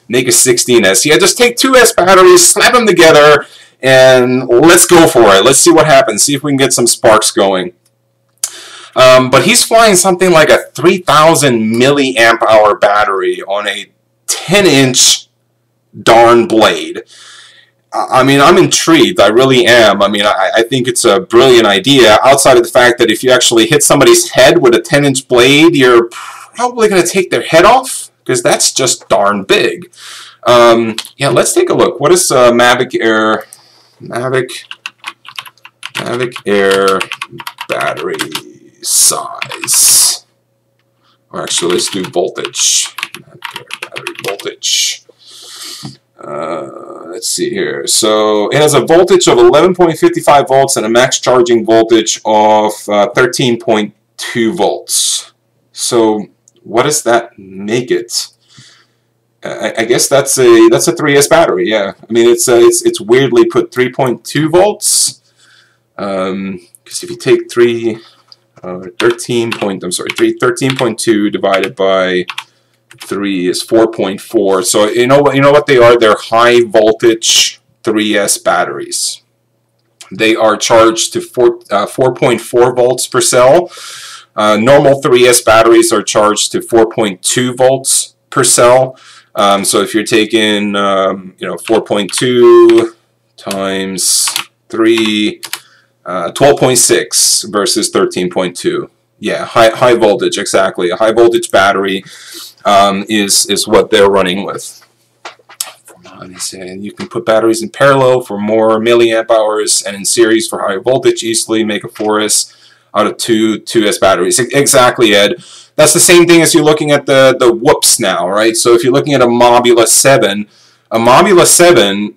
Naked 16 has. Yeah, just take 2S batteries, slap them together, and let's go for it. Let's see what happens. See if we can get some sparks going. But he's flying something like a 3,000 milliamp hour battery on a 10-inch darn blade. I mean, I'm intrigued. I really am. I mean, I think it's a brilliant idea, outside of the fact that if you actually hit somebody's head with a 10-inch blade, you're probably going to take their head off, because that's just darn big. Yeah, let's take a look. What is Mavic Air battery size? Or actually, let's do voltage. Mavic Air battery voltage. Let's see here. So it has a voltage of 11.55 volts and a max charging voltage of 13.2 volts. So what does that make it? I guess that's a 3S battery. Yeah, I mean it's weirdly put 3.2 volts. Because if you take 13.2 divided by 3 is 4.4. So you know what they are? They're high voltage 3S batteries. They are charged to 4.4 volts per cell. Normal 3S batteries are charged to 4.2 volts per cell. So if you're taking 4.2 times 3, 12.6 versus 13.2. Yeah, high voltage, exactly. A high voltage battery is what they're running with. And you can put batteries in parallel for more milliamp hours, and in series for higher voltage, easily make a 4S out of 2S batteries. Exactly, Ed. That's the same thing as you're looking at the whoops now, right? So if you're looking at a Mobula 7, a Mobula 7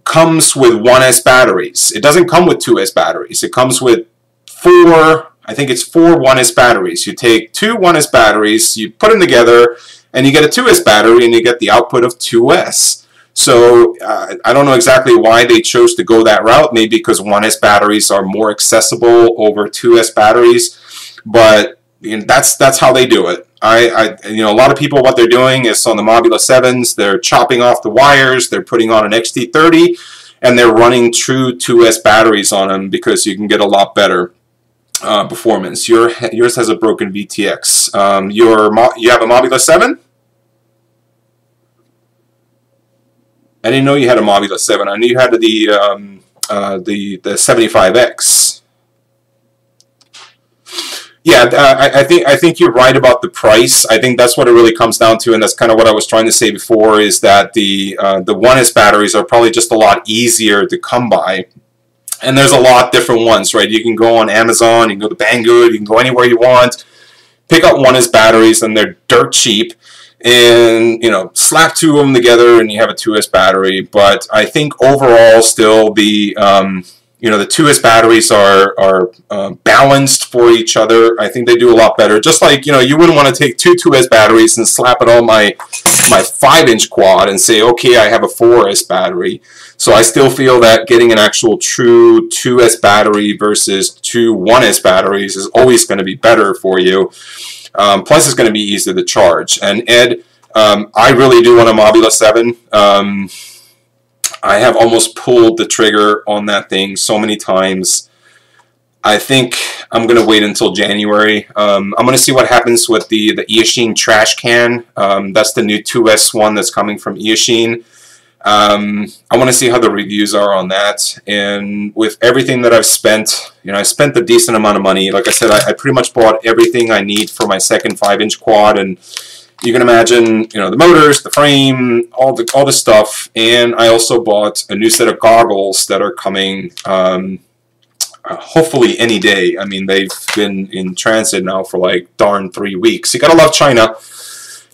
comes with 1S batteries. It doesn't come with 2S batteries. It comes with 4 1S batteries. You take 2 1S batteries, you put them together, and you get a 2S battery, and you get the output of 2S. So I don't know exactly why they chose to go that route. Maybe because 1S batteries are more accessible over 2S batteries, but that's how they do it. A lot of people, what they're doing is on the Mobula 7s, they're chopping off the wires, they're putting on an XT30, and they're running true 2S batteries on them because you can get a lot better performance. Yours has a broken VTX. You have a Mobula 7? I didn't know you had a Mobula 7. I knew you had the 75X. Yeah, I think you're right about the price. I think that's what it really comes down to, and that's kind of what I was trying to say before, is that the 1S batteries are probably just a lot easier to come by. And there's a lot different ones, right? You can go on Amazon, you can go to Banggood, you can go anywhere you want, pick up 1S batteries, and they're dirt cheap. And slap 2 of them together and you have a 2S battery. But I think overall still the 2S batteries are balanced for each other. I think they do a lot better. Just like you wouldn't want to take 2 2S batteries and slap it on my 5-inch quad and say, okay, I have a 4S battery. So I still feel that getting an actual true 2S battery versus 2 1S batteries is always going to be better for you. Plus, it's going to be easier to charge. And Ed, I really do want a Mobula 7. I have almost pulled the trigger on that thing so many times. I think I'm going to wait until January. I'm going to see what happens with the Eachine trash can. That's the new 2S one that's coming from Eachine. I want to see how the reviews are on that. And with everything that I've spent, I spent a decent amount of money. Like I said, I pretty much bought everything I need for my second 5-inch quad, and you can imagine, the motors, the frame, all the stuff. And I also bought a new set of goggles that are coming hopefully any day. I mean, they've been in transit now for like darn 3 weeks. You gotta love China.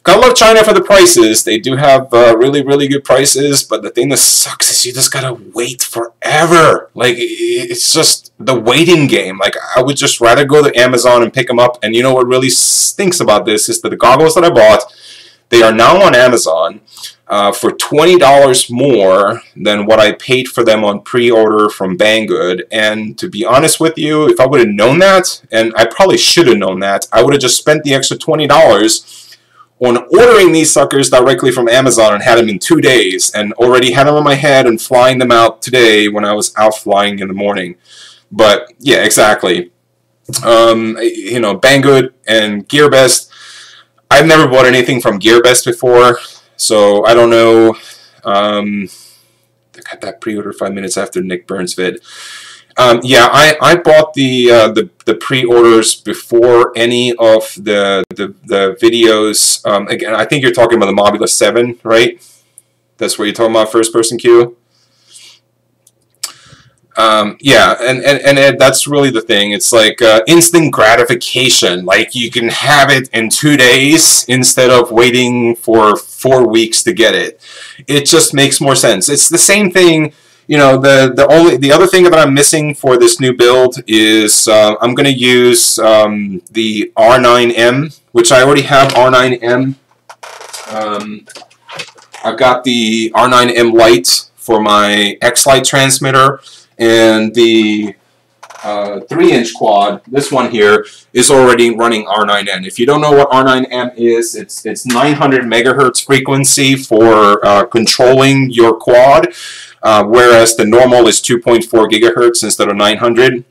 Gotta love China for the prices. They do have really, really good prices, but the thing that sucks is you just gotta wait forever. Like, it's just the waiting game. Like, I would just rather go to Amazon and pick them up. And you know what really stinks about this is that the goggles that I bought, they are now on Amazon for $20 more than what I paid for them on pre-order from Banggood. And to be honest with you, if I would have known that, and I probably should have known that, I would have just spent the extra $20 on ordering these suckers directly from Amazon and had them in 2 days, and already had them on my head and flying them out today when I was out flying in the morning. But yeah, exactly. You know, Banggood and GearBest. I've never bought anything from GearBest before, so I don't know. I got that pre-order 5 minutes after Nick Burns vid. Yeah, I bought the pre-orders before any of the videos. Again, I think you're talking about the Mobula 7, right? That's what you're talking about, first-person queue. Yeah, and that's really the thing. It's like instant gratification. Like, you can have it in 2 days instead of waiting for 4 weeks to get it. It just makes more sense. It's the same thing. You know, the other thing that I'm missing for this new build is I'm going to use the R9M, which I already have R9M. I've got the R9M Lite for my X-Lite transmitter, and the 3-inch quad, this one here, is already running R9M. If you don't know what R9M is, it's 900 megahertz frequency for controlling your quad. Whereas the normal is 2.4 gigahertz instead of 900.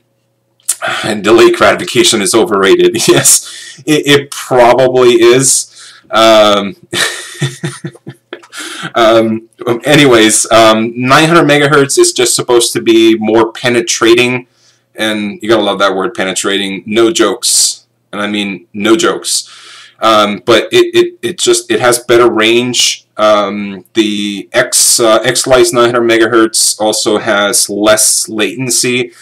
And delayed gratification is overrated. Yes, it probably is. Anyways, 900 megahertz is just supposed to be more penetrating. And you gotta love that word, penetrating. No jokes. And I mean, no jokes. But it has better range. The X-Lite's 900 megahertz also has less latency.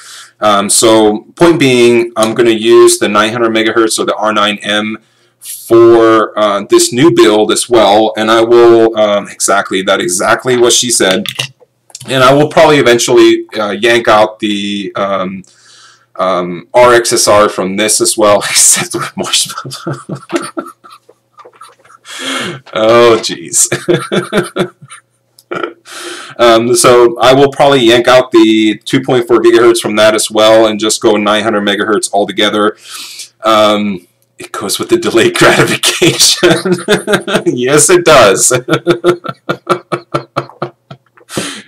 So point being, I'm going to use the 900 megahertz or the R9M for this new build as well, and I will exactly what she said. And I will probably eventually yank out the RXSR from this as well, except with Marshmallow. Oh, jeez. So I will probably yank out the 2.4 gigahertz from that as well and just go 900 megahertz altogether. It goes with the delayed gratification. Yes, it does.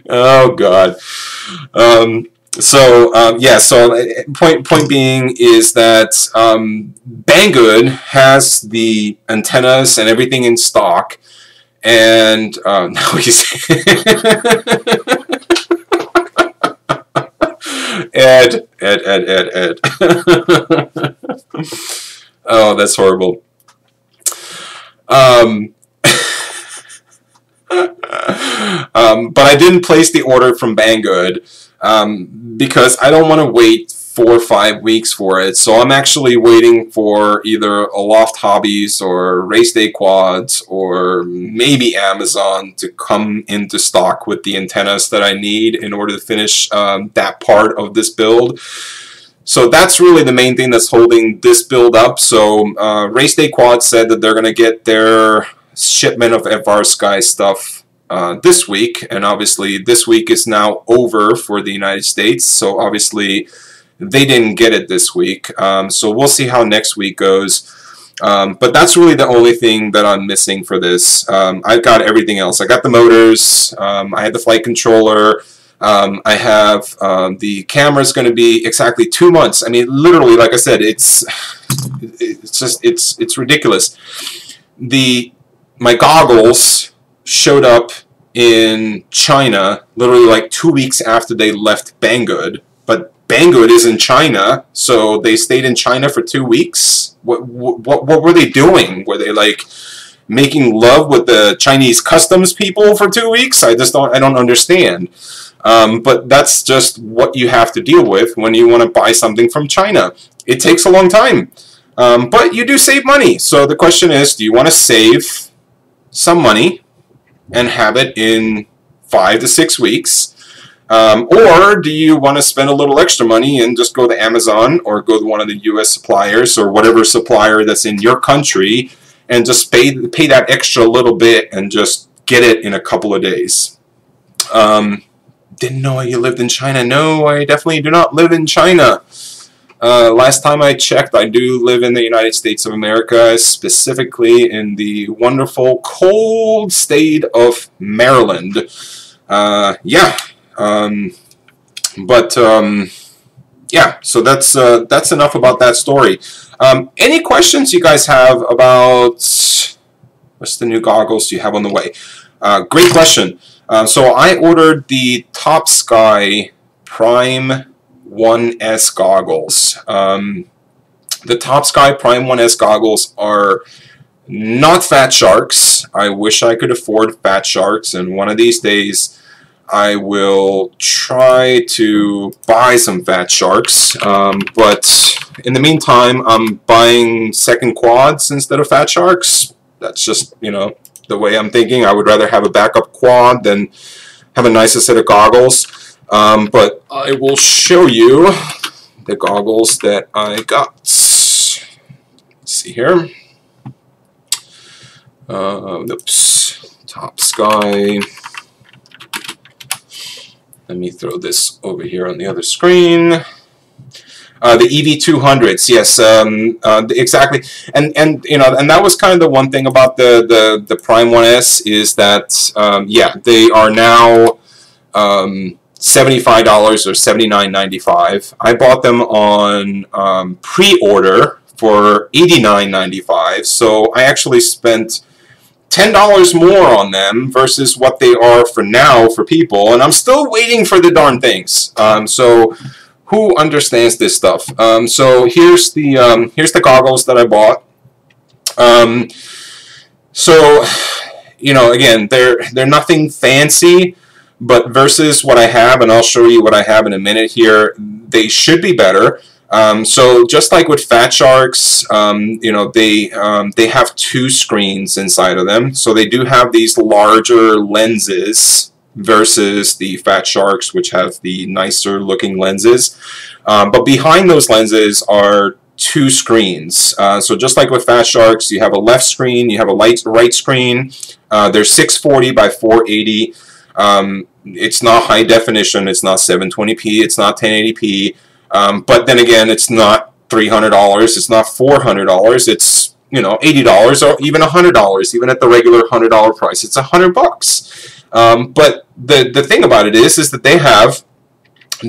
Oh, God. Yeah, so point being is that Banggood has the antennas and everything in stock, and now he's Ed. Oh, that's horrible. But I didn't place the order from Banggood because I don't want to wait 4 or 5 weeks for it. So I'm actually waiting for either Aloft Hobbies or Race Day Quads or maybe Amazon to come into stock with the antennas that I need in order to finish that part of this build. So that's really the main thing that's holding this build up. So Race Day Quad said that they're going to get their shipment of FR Sky stuff this week, and obviously this week is now over for the United States, so obviously they didn't get it this week. So we'll see how next week goes. But that's really the only thing that I'm missing for this. I've got everything else. I got the motors, I had the flight controller, I have the camera's going to be exactly 2 months. I mean, literally, like I said, it's ridiculous. My goggles showed up in China literally like 2 weeks after they left Banggood, but Banggood is in China, so they stayed in China for 2 weeks. What were they doing? Were they like making love with the Chinese customs people for 2 weeks? I don't understand. But that's just what you have to deal with when you want to buy something from China. It takes a long time. But you do save money. So the question is, do you want to save some money and have it in 5 to 6 weeks? Or do you want to spend a little extra money and just go to Amazon or go to one of the US suppliers or whatever supplier that's in your country and just pay that extra little bit and just get it in a couple of days? Didn't know you lived in China. No, I definitely do not live in China. Last time I checked, I do live in the United States of America, specifically in the wonderful cold state of Maryland. Yeah. Yeah, so that's enough about that story. Any questions you guys have about what's the new goggles you have on the way? Great question. So I ordered the TopSky Prime 1S goggles. The TopSky Prime 1S goggles are not Fat Sharks. I wish I could afford Fat Sharks, and one of these days I will try to buy some Fat Sharks, but in the meantime I'm buying second quads instead of Fat Sharks. That's just, you know, the way I'm thinking. I would rather have a backup quad than have a nicer set of goggles. But I will show you the goggles that I got. Let's see here. Oops. TopSky. Let me throw this over here on the other screen. The EV200s, yes, exactly, and you know, and that was kind of the one thing about the Prime 1S is that yeah, they are now $75 or $79.95. I bought them on pre-order for $89.95, so I actually spent $10 more on them versus what they are for now for people, and I'm still waiting for the darn things. So who understands this stuff? So here's the goggles that I bought. So you know, again, they're nothing fancy, but versus what I have, and I'll show you what I have in a minute here, they should be better. So just like with Fat Sharks, you know, they have two screens inside of them. So they do have these larger lenses versus the Fat Sharks, which have the nicer looking lenses. But behind those lenses are two screens. So just like with Fat Sharks, you have a left screen, you have a right screen. They're 640 by 480. It's not high definition. It's not 720p. It's not 1080p. But then again, it's not $300, it's not $400, it's, you know, $80 or even $100, even at the regular $100 price. It's $100. But the thing about it is that they have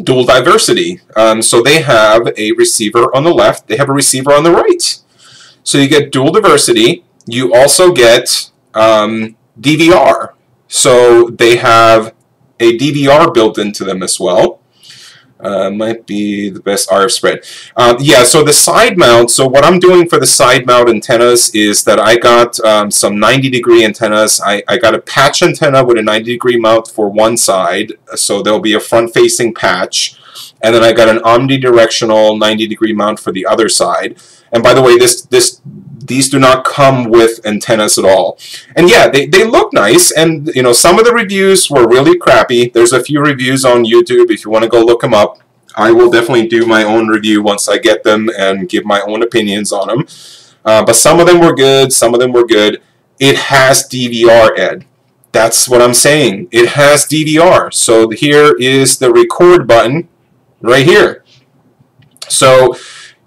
dual diversity. So they have a receiver on the left, they have a receiver on the right. So you get dual diversity. You also get DVR. So they have a DVR built into them as well. Might be the best RF spread. Yeah, so the side mount, so what I'm doing for the side mount antennas is that I got some 90-degree antennas. I got a patch antenna with a 90-degree mount for one side, so there'll be a front-facing patch. And then I got an omnidirectional 90-degree mount for the other side. And by the way, these do not come with antennas at all. And yeah, they look nice, and you know, some of the reviews were really crappy. There's a few reviews on YouTube if you want to go look them up. I will definitely do my own review once I get them and give my own opinions on them. But some of them were good, some of them were good. It has DVR, Ed. That's what I'm saying. It has DVR. So here is the record button right here. So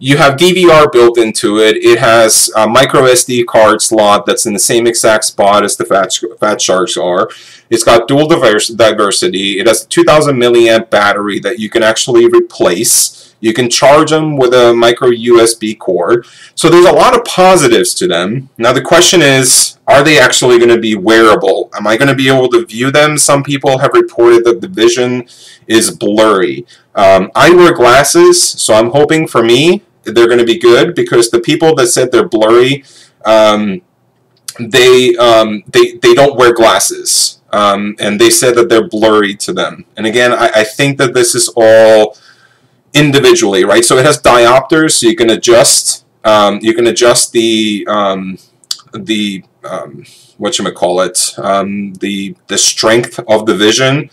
you have DVR built into it. It has a micro SD card slot that's in the same exact spot as the Fat Sharks are. It's got dual diversity. It has a 2000 milliamp battery that you can actually replace. You can charge them with a micro USB cord. So there's a lot of positives to them. Now the question is, are they actually going to be wearable? Am I going to be able to view them? Some people have reported that the vision is blurry. I wear glasses, so I'm hoping for me they're going to be good, because the people that said they're blurry, they don't wear glasses, and they said that they're blurry to them. And again, I think that this is all individually, right? So it has diopters, so you can adjust the the strength of the vision,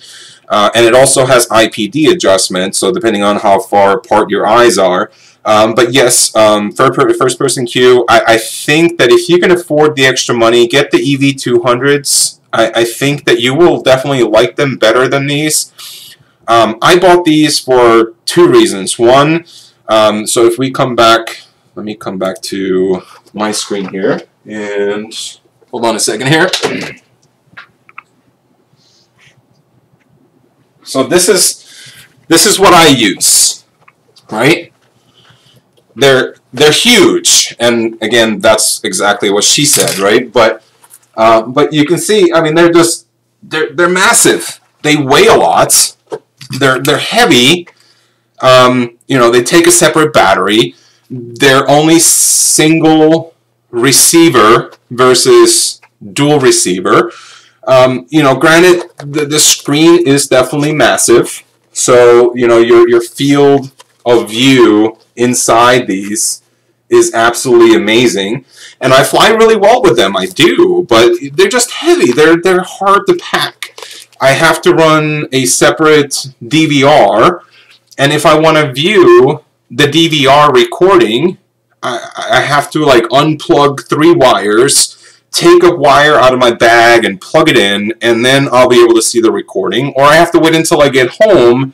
and it also has IPD adjustment, so depending on how far apart your eyes are. But yes, first person Q, I think that if you can afford the extra money, get the EV200s. I think that you will definitely like them better than these. I bought these for two reasons. One, so if we come back, let me come back to my screen here, and hold on a second here. So this is what I use, right? They're huge, and again, that's exactly what she said, right? But you can see, I mean, they're massive. They weigh a lot. They're heavy. You know, they take a separate battery. They're only single receiver versus dual receiver. You know, granted, the screen is definitely massive, so you know your field of view inside these is absolutely amazing, and I fly really well with them. I do, but they're just heavy. They're hard to pack. I have to run a separate DVR, and if I want to view the DVR recording, I have to like unplug 3 wires, take a wire out of my bag and plug it in, and then I'll be able to see the recording. Or I have to wait until I get home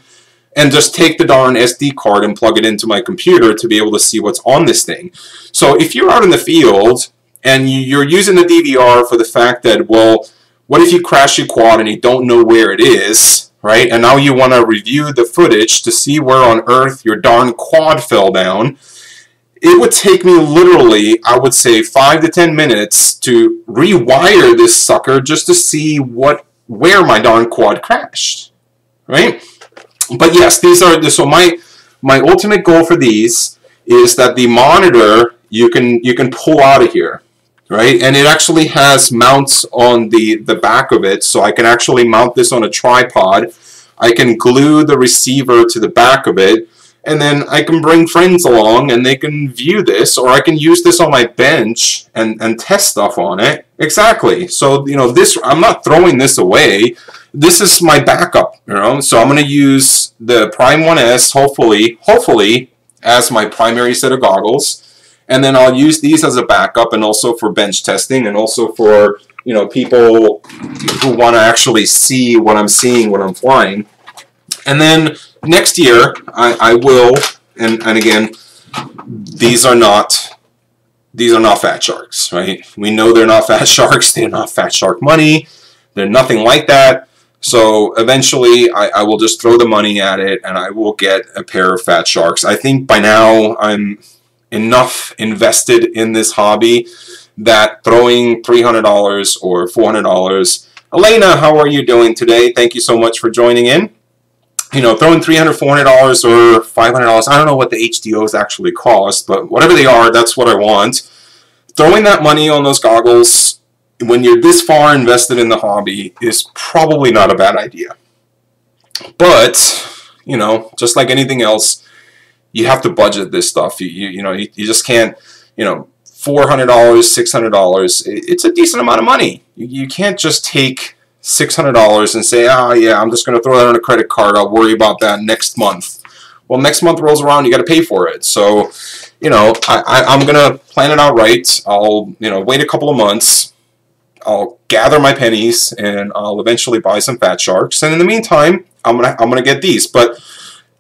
and just take the darn SD card and plug it into my computer to be able to see what's on this thing. So if you're out in the field and you're using the DVR for the fact that, well, what if you crash your quad and you don't know where it is, right? And now you want to review the footage to see where on earth your darn quad fell down. It would take me literally, I would say, 5 to 10 minutes to rewire this sucker just to see where my darn quad crashed, right? But yes, these are, so my ultimate goal for these is that the monitor you can pull out of here, right? And it actually has mounts on the back of it, so I can actually mount this on a tripod. I can glue the receiver to the back of it, and then I can bring friends along and they can view this, or I can use this on my bench and test stuff on it. Exactly. So, you know, this, I'm not throwing this away. This is my backup, you know. So I'm going to use the Prime 1S, hopefully, as my primary set of goggles. And then I'll use these as a backup and also for bench testing and also for, you know, people who want to actually see what I'm seeing when I'm flying. And then next year, I will, and again, these are not fat sharks, right? We know they're not fat sharks. They're not fat shark money. They're nothing like that. So eventually, I will just throw the money at it, and I will get a pair of fat sharks. I think by now, I'm enough invested in this hobby that throwing $300 or $400. Elena, how are you doing today? Thank you so much for joining in. You know, throwing $300, $400, or $500, I don't know what the HDOs actually cost, but whatever they are, that's what I want. Throwing that money on those goggles when you're this far invested in the hobby is probably not a bad idea. But, you know, just like anything else, you have to budget this stuff. You know, you just can't, you know, $400, $600, it's a decent amount of money. You can't just take $600 and say, oh yeah, I'm just going to throw that on a credit card, I'll worry about that next month. Well, next month rolls around, you got to pay for it. So, you know, I'm going to plan it out right. I'll, you know, wait a couple of months. I'll gather my pennies and I'll eventually buy some fat sharks. And in the meantime, I'm gonna get these. But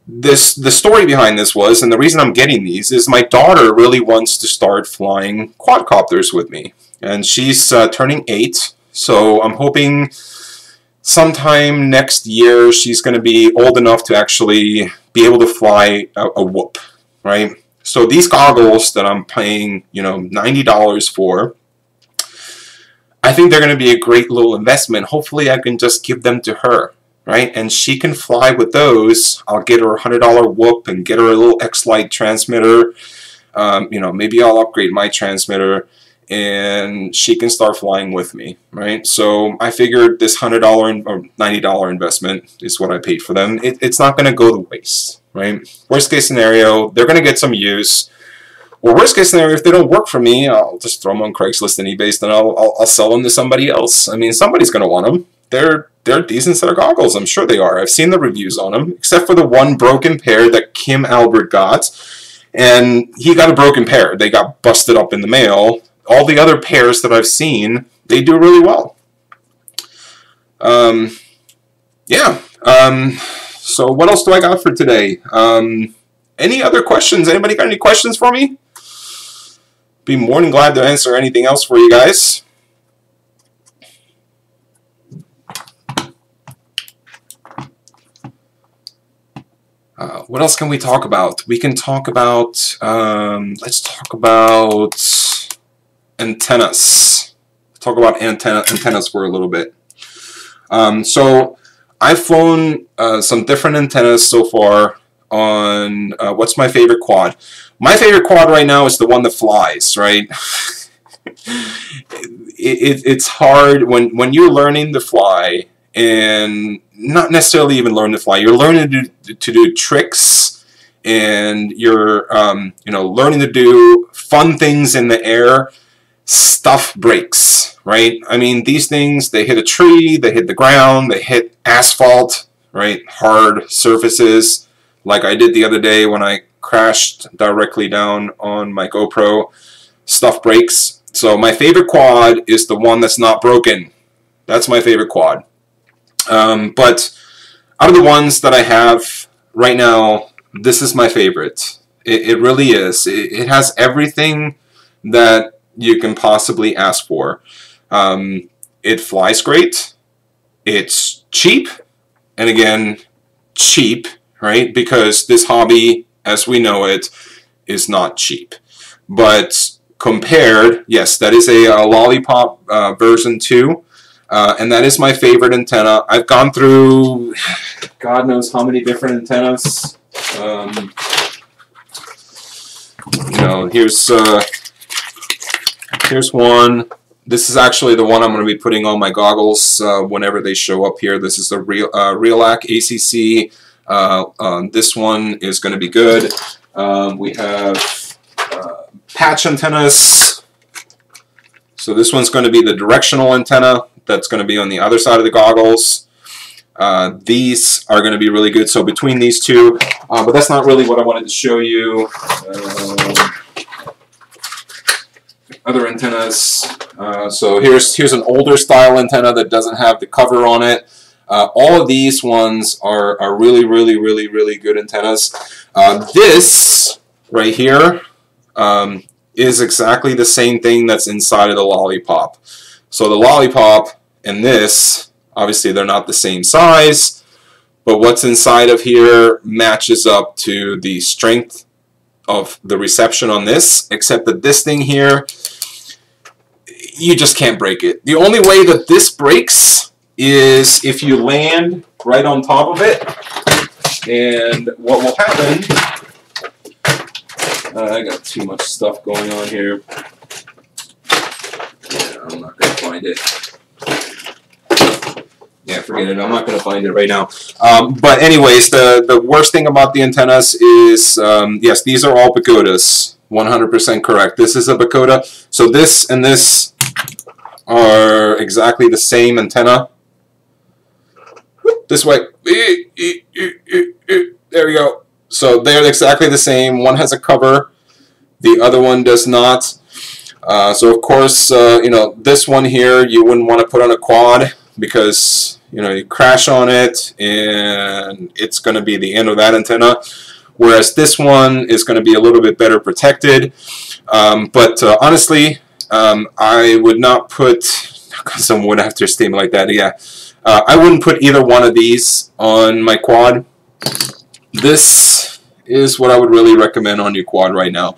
the story behind this was, and the reason I'm getting these is my daughter really wants to start flying quadcopters with me, and she's turning 8. So I'm hoping sometime next year she's going to be old enough to actually be able to fly a whoop, right? So these goggles that I'm paying, you know, $90 for, I think they're going to be a great little investment. Hopefully I can just give them to her, right? And she can fly with those. I'll get her a $100 whoop and get her a little X-Lite transmitter. You know, maybe I'll upgrade my transmitter. and she can start flying with me, right? So I figured this $100 or $90 investment is what I paid for them. It's not going to go to waste, right? Worst case scenario, they're going to get some use. Or worst case scenario, if they don't work for me, I'll just throw them on Craigslist and eBay, and I'll sell them to somebody else. I mean, somebody's going to want them. They're decent set of goggles. I'm sure they are. I've seen the reviews on them, except for the one broken pair that Kim Albert got. And he got a broken pair. They got busted up in the mail. All the other pairs that I've seen, they do really well. Yeah. So what else do I got for today? Any other questions? Anybody got any questions for me? Be more than glad to answer anything else for you guys. What else can we talk about? We can talk about, let's talk about antennas. Talk about antennas for a little bit. So I've flown some different antennas so far on, what's my favorite quad? My favorite quad right now is the one that flies, right? It's hard when you're learning to fly, and not necessarily even learn to fly. You're learning to do tricks, and you're you know, learning to do fun things in the air. Stuff breaks, right? I mean, these things, they hit a tree, they hit the ground, they hit asphalt, right? Hard surfaces, like I did the other day when I crashed directly down on my GoPro. Stuff breaks. So my favorite quad is the one that's not broken. That's my favorite quad. But out of the ones that I have right now, this is my favorite. It really is. It has everything that you can possibly ask for. It flies great. It's cheap. And again, cheap, right? Because this hobby, as we know it, is not cheap. But compared, yes, that is a Lollipop version 2. And that is my favorite antenna. I've gone through God knows how many different antennas. You know, here's one. This is actually the one I'm going to be putting on my goggles whenever they show up here. This is the Realac ACC. This one is going to be good. We have patch antennas. So this one's going to be the directional antenna. That's going to be on the other side of the goggles. These are going to be really good. So between these two, but that's not really what I wanted to show you. Other antennas. So here's an older style antenna that doesn't have the cover on it. All of these ones are really good antennas. This right here is exactly the same thing that's inside of the Lollipop. So the Lollipop and this, obviously they're not the same size, but what's inside of here matches up to the strength of the reception on this, except that this thing here, you just can't break it. The only way that this breaks is if you land right on top of it, and what will happen, I got too much stuff going on here. Yeah, I'm not going to find it. Yeah, forget it. I'm not going to find it right now. But anyways, the worst thing about the antennas is, yes, these are all Bacodas. 100% correct. This is a Bacoda. So this and this are exactly the same antenna. This way. There we go. So they're exactly the same. One has a cover. The other one does not. So of course, you know, this one here you wouldn't want to put on a quad because, you know, you crash on it and it's going to be the end of that antenna. Whereas this one is going to be a little bit better protected. But honestly, I would not put, someone would have to statement like that, yeah. I wouldn't put either one of these on my quad. This is what I would really recommend on your quad right now.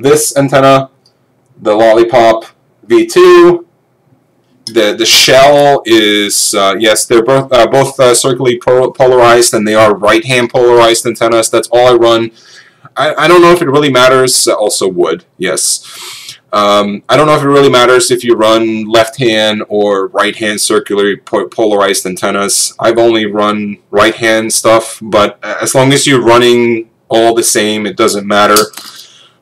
This antenna, the Lollipop V2, the shell is, yes, they're both circularly polarized, and they are right-hand polarized antennas. That's all I run. I don't know if it really matters. Also wood, yes. I don't know if it really matters if you run left-hand or right-hand circularly polarized antennas. I've only run right-hand stuff, but as long as you're running all the same, it doesn't matter.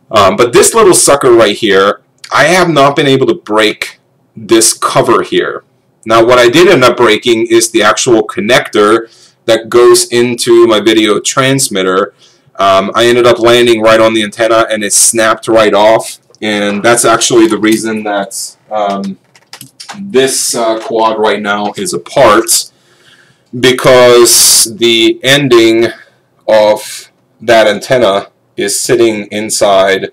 But this little sucker right here, I have not been able to break this cover here. Now what I did end up breaking is the actual connector that goes into my video transmitter. I ended up landing right on the antenna and it snapped right off, and that's actually the reason that this quad right now is apart, because the ending of that antenna is sitting inside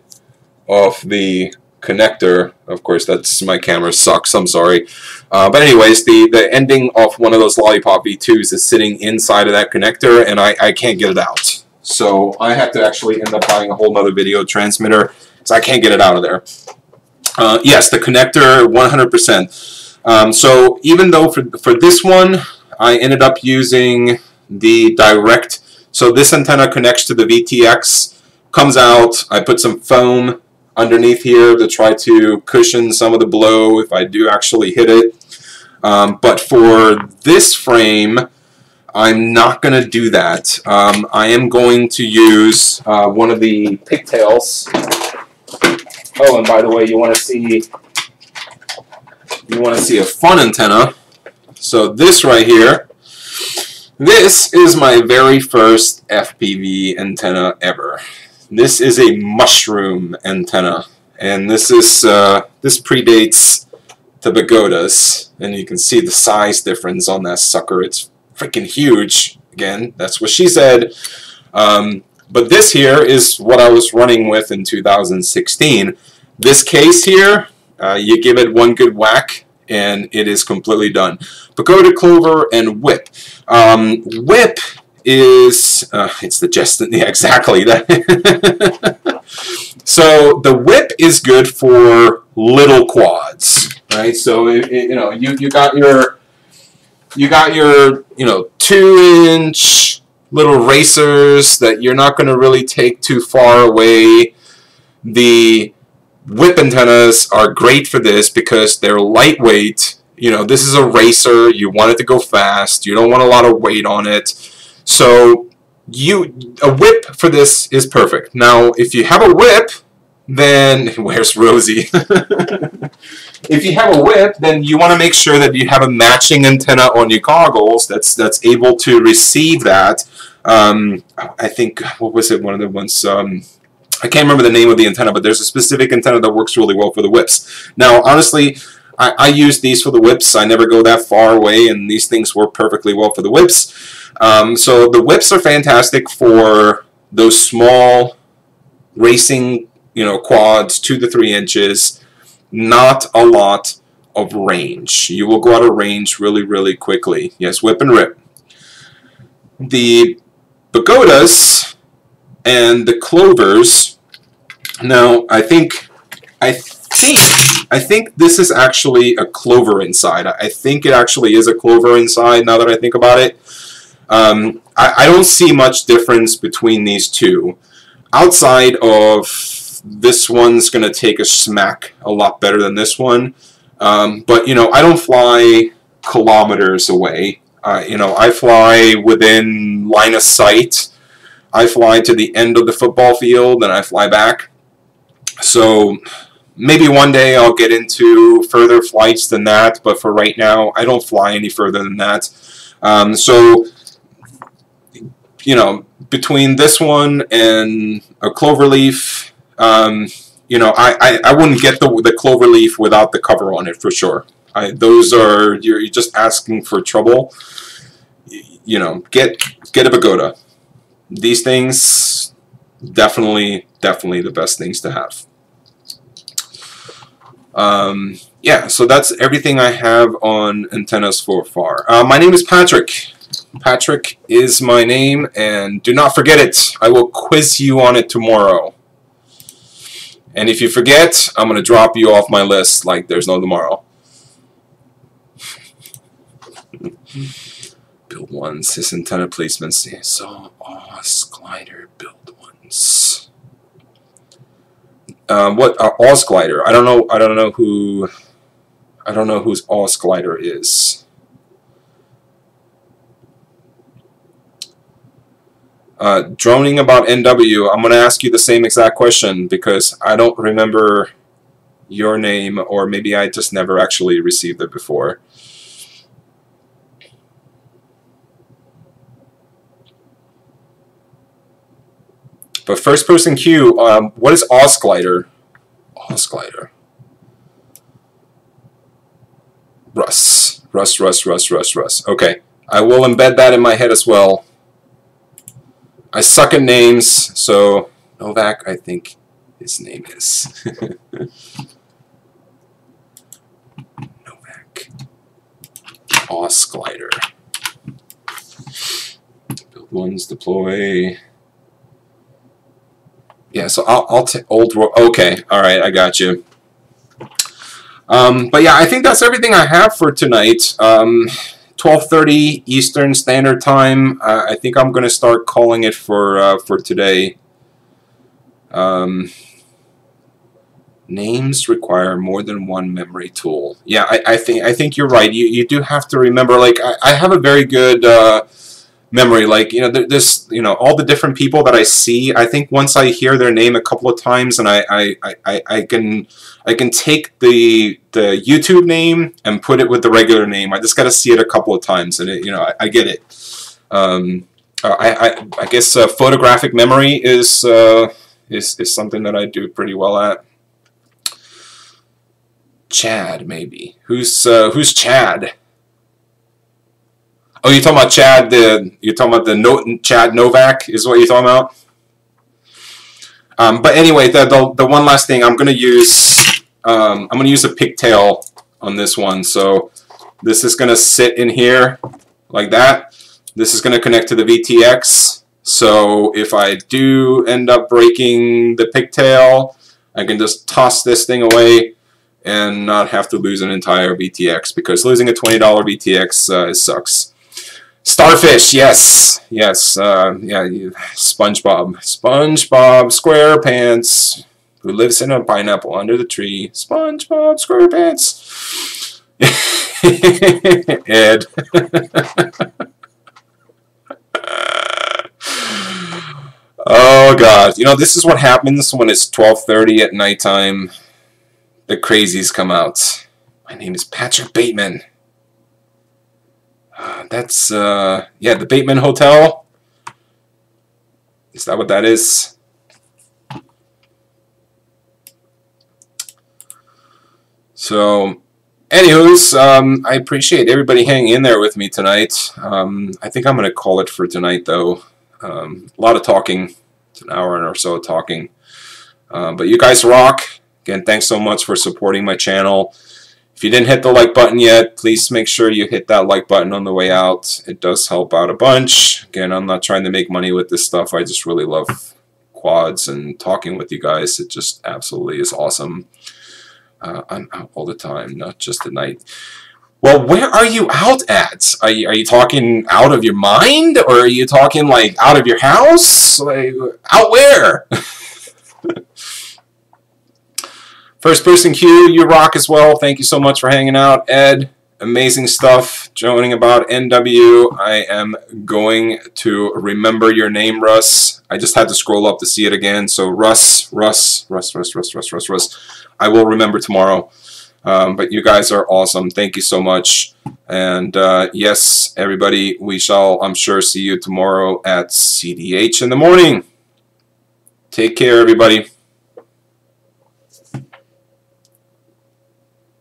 of the connector. Of course, that's, my camera sucks, I'm sorry. But anyways, the ending of one of those Lollipop V2s is sitting inside of that connector, and I can't get it out. So I have to actually end up buying a whole nother video transmitter, so I can't get it out of there. Yes, the connector, 100%. So even though for this one, I ended up using the direct, so this antenna connects to the VTX, comes out, I put some foam underneath here to try to cushion some of the blow if I do actually hit it. But for this frame, I'm not going to do that. I am going to use one of the pigtails. Oh, and by the way, you want to see a fun antenna. So this right here, this is my very first FPV antenna ever. This is a mushroom antenna, and this predates the pagodas, and you can see the size difference on that sucker. It's freaking huge. Again, that's what she said. But this here is what I was running with in 2016. This case here, you give it one good whack, and it is completely done. Pagoda, clover, and whip. Whip is it's the just, yeah, exactly that. So the whip is good for little quads, right? So you know, you got your 2-inch little racers that you're not going to really take too far away. The whip antennas are great for this because they're lightweight. You know, this is a racer. You want it to go fast. You don't want a lot of weight on it. So a whip for this is perfect. Now, if you have a whip, then where's Rosie? If you have a whip, then you want to make sure that you have a matching antenna on your goggles that's able to receive that. I think, what was it? One of the ones. I can't remember the name of the antenna, but there's a specific antenna that works really well for the whips. Now, honestly, I use these for the whips. I never go that far away, and these things work perfectly well for the whips. So the whips are fantastic for those small racing, quads, 2 to 3 inches. Not a lot of range. You will go out of range really, really quickly. Yes, whip and rip. The pagodas and the clovers. Now, I think this is actually a clover inside. I think it actually is a clover inside now that I think about it. I don't see much difference between these two. Outside of this one's going to take a smack a lot better than this one. But, I don't fly kilometers away. I fly within line of sight. I fly to the end of the football field and I fly back. So maybe one day I'll get into further flights than that, but for right now I don't fly any further than that. So between this one and a cloverleaf, I wouldn't get the cloverleaf without the cover on it for sure. Those are, you're just asking for trouble. Get a pagoda. These things, definitely the best things to have. Yeah, so that's everything I have on antennas for far. My name is Patrick. Patrick is my name, and do not forget it. I will quiz you on it tomorrow. And if you forget, I'm going to drop you off my list like there's no tomorrow. Build ones. His antenna placements. So, glider build ones. What Oz Glider? I don't know. I don't know who. I don't know whose Oz Glider is. Droning about NW. I'm going to ask you the same exact question because I don't remember your name, or maybe I just never actually received it before. But first person queue, what is Oz Glider? Oz Glider. Russ. Okay. I will embed that in my head as well. I suck at names, so Novak, I think his name is. Novak. Oz Glider. Build ones, deploy. Yeah, so I'll take old. Okay, all right, I got you. But yeah, I think that's everything I have for tonight. 12:30 Eastern Standard Time. I think I'm gonna start calling it for today. Names require more than one memory tool. Yeah, I think you're right. You do have to remember. Like I have a very good memory. Like there's all the different people that I see. I think once I hear their name a couple of times, and I can take the YouTube name and put it with the regular name. I just got to see it a couple of times, and I get it. I guess photographic memory is something that I do pretty well at. Chad, maybe. Who's Chad? Oh, you're talking about Chad. You're talking about the Chad Novak is what you're talking about. But anyway, the one last thing I'm gonna use a pigtail on this one. So this is gonna sit in here like that. This is gonna connect to the VTX. So if I do end up breaking the pigtail, I can just toss this thing away and not have to lose an entire VTX, because losing a $20 VTX sucks. Starfish, yes, yeah, SpongeBob SquarePants, who lives in a pineapple under the tree. SpongeBob SquarePants. Ed. Oh God, this is what happens when it's 12:30 at nighttime. The crazies come out. My name is Patrick Bateman. That's, yeah, the Bateman Hotel. Is that what that is? So, anywho's, I appreciate everybody hanging in there with me tonight. I think I'm going to call it for tonight, though. A lot of talking. It's an hour or so of talking. But you guys rock. Again, thanks so much for supporting my channel. If you didn't hit the like button yet, please make sure you hit that like button on the way out. It does help out a bunch. Again, I'm not trying to make money with this stuff. I just really love quads and talking with you guys. It just absolutely is awesome. I'm out all the time, not just at night. Well, where are you out at? Are you talking out of your mind? Or are you talking like out of your house? Like, out where? First person queue, you rock as well. Thank you so much for hanging out. Ed, amazing stuff. Joining about NW. I am going to remember your name, Russ. I just had to scroll up to see it again. So Russ. I will remember tomorrow. But you guys are awesome. Thank you so much. And yes, everybody, we shall, I'm sure, see you tomorrow at CDH in the morning. Take care, everybody.